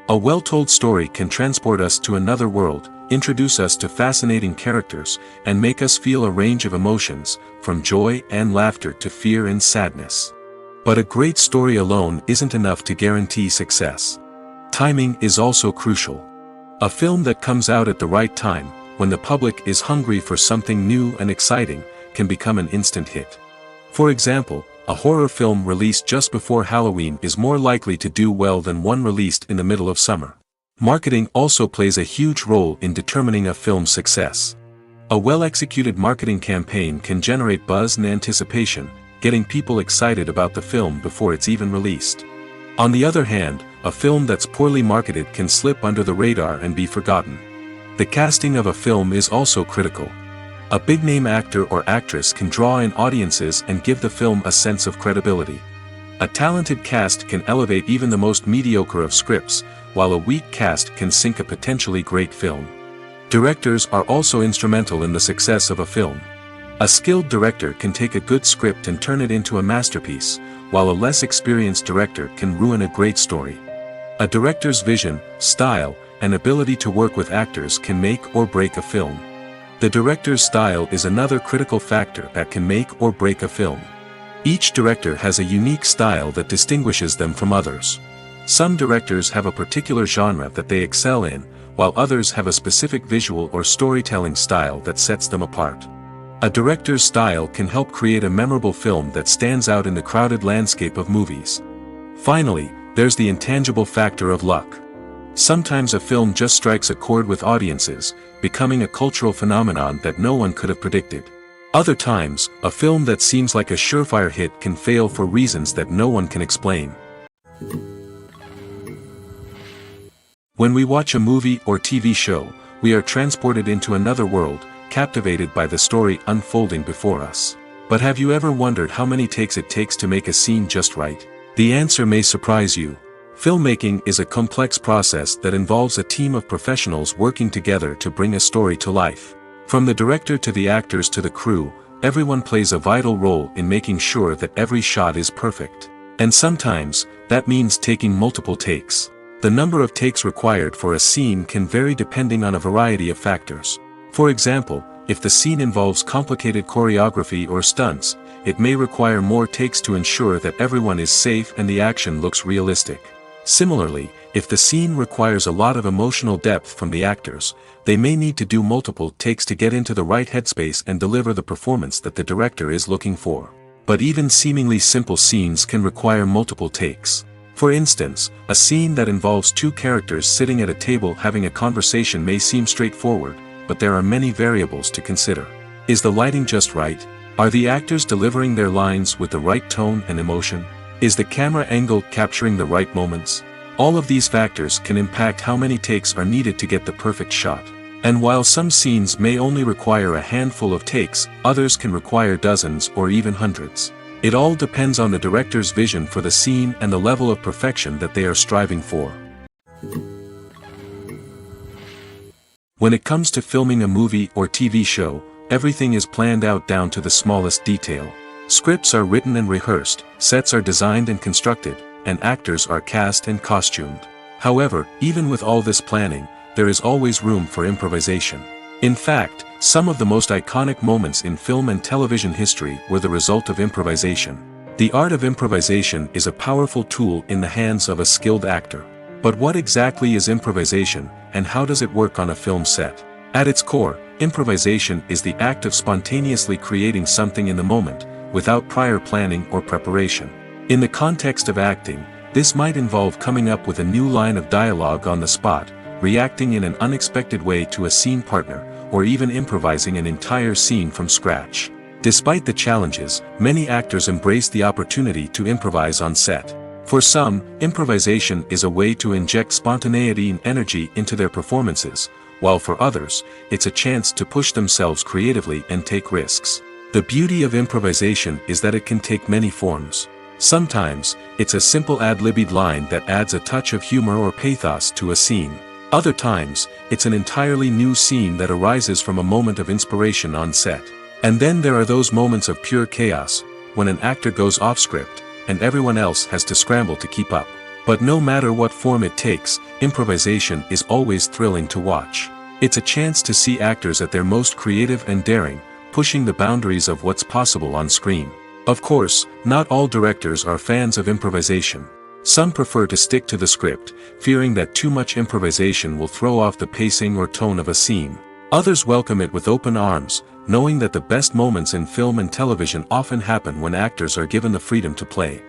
Speaker 1: A well-told story can transport us to another world, introduce us to fascinating characters, and make us feel a range of emotions, from joy and laughter to fear and sadness. But a great story alone isn't enough to guarantee success. Timing is also crucial. A film that comes out at the right time, when the public is hungry for something new and exciting, can become an instant hit. For example, a horror film released just before Halloween is more likely to do well than one released in the middle of summer. Marketing also plays a huge role in determining a film's success. A well-executed marketing campaign can generate buzz and anticipation, getting people excited about the film before it's even released. On the other hand, a film that's poorly marketed can slip under the radar and be forgotten. The casting of a film is also critical. A big-name actor or actress can draw in audiences and give the film a sense of credibility. A talented cast can elevate even the most mediocre of scripts, while a weak cast can sink a potentially great film. Directors are also instrumental in the success of a film. A skilled director can take a good script and turn it into a masterpiece, while a less experienced director can ruin a great story. A director's vision, style, and ability to work with actors can make or break a film. The director's style is another critical factor that can make or break a film. Each director has a unique style that distinguishes them from others. Some directors have a particular genre that they excel in, while others have a specific visual or storytelling style that sets them apart. A director's style can help create a memorable film that stands out in the crowded landscape of movies. Finally, there's the intangible factor of luck. Sometimes a film just strikes a chord with audiences, becoming a cultural phenomenon that no one could have predicted. Other times, a film that seems like a surefire hit can fail for reasons that no one can explain. When we watch a movie or TV show, we are transported into another world, captivated by the story unfolding before us. But have you ever wondered how many takes it takes to make a scene just right? The answer may surprise you. Filmmaking is a complex process that involves a team of professionals working together to bring a story to life. From the director to the actors to the crew, everyone plays a vital role in making sure that every shot is perfect. And sometimes, that means taking multiple takes. The number of takes required for a scene can vary depending on a variety of factors. For example, if the scene involves complicated choreography or stunts, it may require more takes to ensure that everyone is safe and the action looks realistic. Similarly, if the scene requires a lot of emotional depth from the actors, they may need to do multiple takes to get into the right headspace and deliver the performance that the director is looking for. But even seemingly simple scenes can require multiple takes. For instance, a scene that involves two characters sitting at a table having a conversation may seem straightforward, but there are many variables to consider. Is the lighting just right? Are the actors delivering their lines with the right tone and emotion? Is the camera angle capturing the right moments? All of these factors can impact how many takes are needed to get the perfect shot. And while some scenes may only require a handful of takes, others can require dozens or even hundreds. It all depends on the director's vision for the scene and the level of perfection that they are striving for. When it comes to filming a movie or TV show, everything is planned out down to the smallest detail. Scripts are written and rehearsed, sets are designed and constructed, and actors are cast and costumed. However, even with all this planning, there is always room for improvisation. In fact, some of the most iconic moments in film and television history were the result of improvisation. The art of improvisation is a powerful tool in the hands of a skilled actor. But what exactly is improvisation, and how does it work on a film set? At its core, improvisation is the act of spontaneously creating something in the moment, without prior planning or preparation. In the context of acting, this might involve coming up with a new line of dialogue on the spot, reacting in an unexpected way to a scene partner, or even improvising an entire scene from scratch. Despite the challenges, many actors embrace the opportunity to improvise on set. For some, improvisation is a way to inject spontaneity and energy into their performances, while for others, it's a chance to push themselves creatively and take risks. The beauty of improvisation is that it can take many forms. Sometimes, it's a simple ad-libbed line that adds a touch of humor or pathos to a scene. Other times, it's an entirely new scene that arises from a moment of inspiration on set. And then there are those moments of pure chaos, when an actor goes off script, and everyone else has to scramble to keep up. But no matter what form it takes, improvisation is always thrilling to watch. It's a chance to see actors at their most creative and daring, pushing the boundaries of what's possible on screen. Of course, not all directors are fans of improvisation. Some prefer to stick to the script, fearing that too much improvisation will throw off the pacing or tone of a scene. Others welcome it with open arms, knowing that the best moments in film and television often happen when actors are given the freedom to play.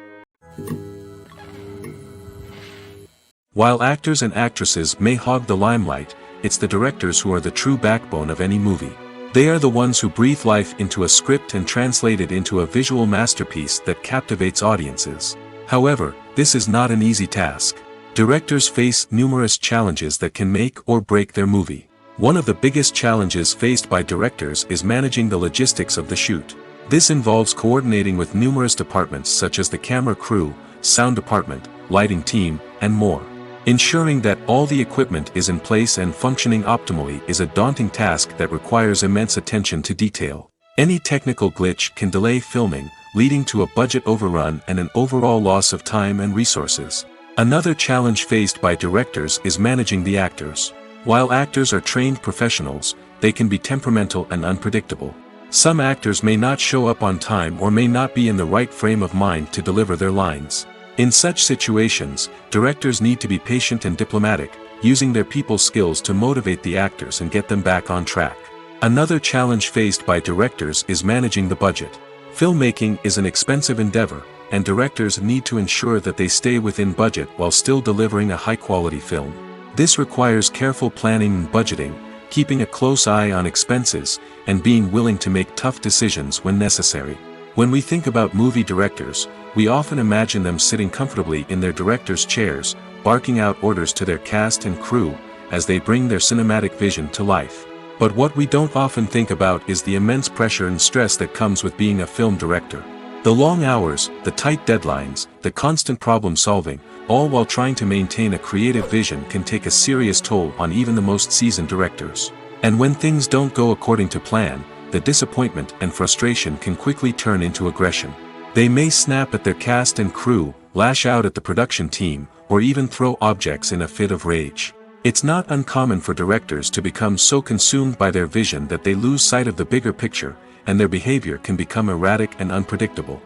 Speaker 1: While actors and actresses may hog the limelight, it's the directors who are the true backbone of any movie. They are the ones who breathe life into a script and translate it into a visual masterpiece that captivates audiences. However, this is not an easy task. Directors face numerous challenges that can make or break their movie. One of the biggest challenges faced by directors is managing the logistics of the shoot. This involves coordinating with numerous departments such as the camera crew, sound department, lighting team, and more. Ensuring that all the equipment is in place and functioning optimally is a daunting task that requires immense attention to detail. Any technical glitch can delay filming, leading to a budget overrun and an overall loss of time and resources. Another challenge faced by directors is managing the actors. While actors are trained professionals, they can be temperamental and unpredictable. Some actors may not show up on time or may not be in the right frame of mind to deliver their lines. In such situations, directors need to be patient and diplomatic, using their people skills to motivate the actors and get them back on track. Another challenge faced by directors is managing the budget. Filmmaking is an expensive endeavor, and directors need to ensure that they stay within budget while still delivering a high-quality film. This requires careful planning and budgeting, keeping a close eye on expenses, and being willing to make tough decisions when necessary. When we think about movie directors, we often imagine them sitting comfortably in their director's chairs, barking out orders to their cast and crew, as they bring their cinematic vision to life. But what we don't often think about is the immense pressure and stress that comes with being a film director. The long hours, the tight deadlines, the constant problem solving, all while trying to maintain a creative vision can take a serious toll on even the most seasoned directors. And when things don't go according to plan, the disappointment and frustration can quickly turn into aggression. They may snap at their cast and crew, lash out at the production team, or even throw objects in a fit of rage. It's not uncommon for directors to become so consumed by their vision that they lose sight of the bigger picture, and their behavior can become erratic and unpredictable.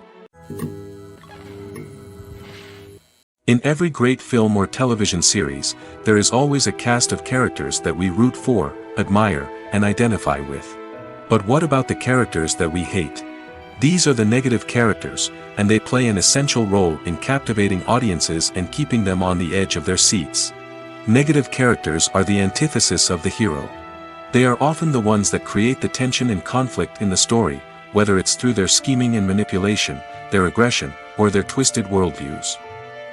Speaker 1: In every great film or television series, there is always a cast of characters that we root for, admire, and identify with. But what about the characters that we hate? These are the negative characters, and they play an essential role in captivating audiences and keeping them on the edge of their seats. Negative characters are the antithesis of the hero. They are often the ones that create the tension and conflict in the story, whether it's through their scheming and manipulation, their aggression, or their twisted worldviews.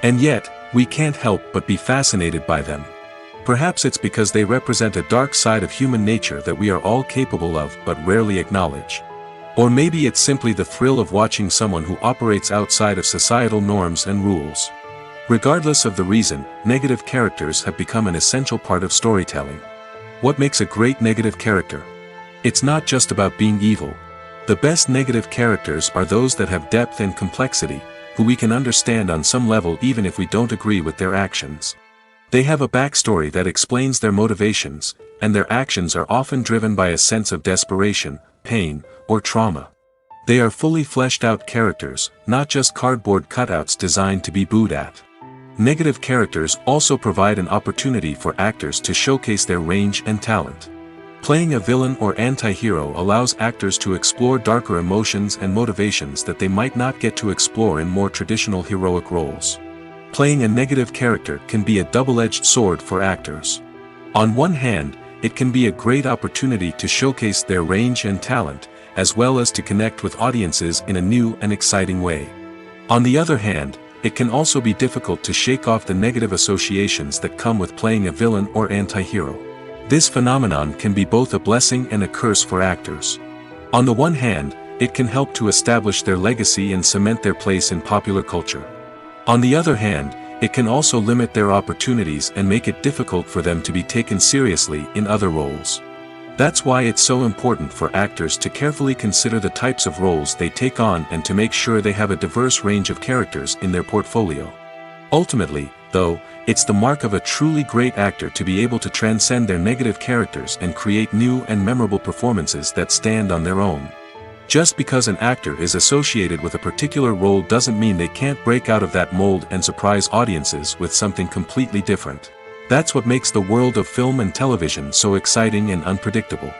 Speaker 1: And yet, we can't help but be fascinated by them. Perhaps it's because they represent a dark side of human nature that we are all capable of but rarely acknowledge. Or maybe it's simply the thrill of watching someone who operates outside of societal norms and rules. Regardless of the reason, negative characters have become an essential part of storytelling. What makes a great negative character? It's not just about being evil. The best negative characters are those that have depth and complexity, who we can understand on some level even if we don't agree with their actions. They have a backstory that explains their motivations, and their actions are often driven by a sense of desperation, pain, or trauma. They are fully fleshed out characters, not just cardboard cutouts designed to be booed at. Negative characters also provide an opportunity for actors to showcase their range and talent. Playing a villain or anti-hero allows actors to explore darker emotions and motivations that they might not get to explore in more traditional heroic roles. Playing a negative character can be a double-edged sword for actors. On one hand, it can be a great opportunity to showcase their range and talent, as well as to connect with audiences in a new and exciting way. On the other hand, it can also be difficult to shake off the negative associations that come with playing a villain or anti-hero. This phenomenon can be both a blessing and a curse for actors. On the one hand, it can help to establish their legacy and cement their place in popular culture. On the other hand, it can also limit their opportunities and make it difficult for them to be taken seriously in other roles. That's why it's so important for actors to carefully consider the types of roles they take on and to make sure they have a diverse range of characters in their portfolio. Ultimately, though, it's the mark of a truly great actor to be able to transcend their negative characters and create new and memorable performances that stand on their own. Just because an actor is associated with a particular role doesn't mean they can't break out of that mold and surprise audiences with something completely different. That's what makes the world of film and television so exciting and unpredictable.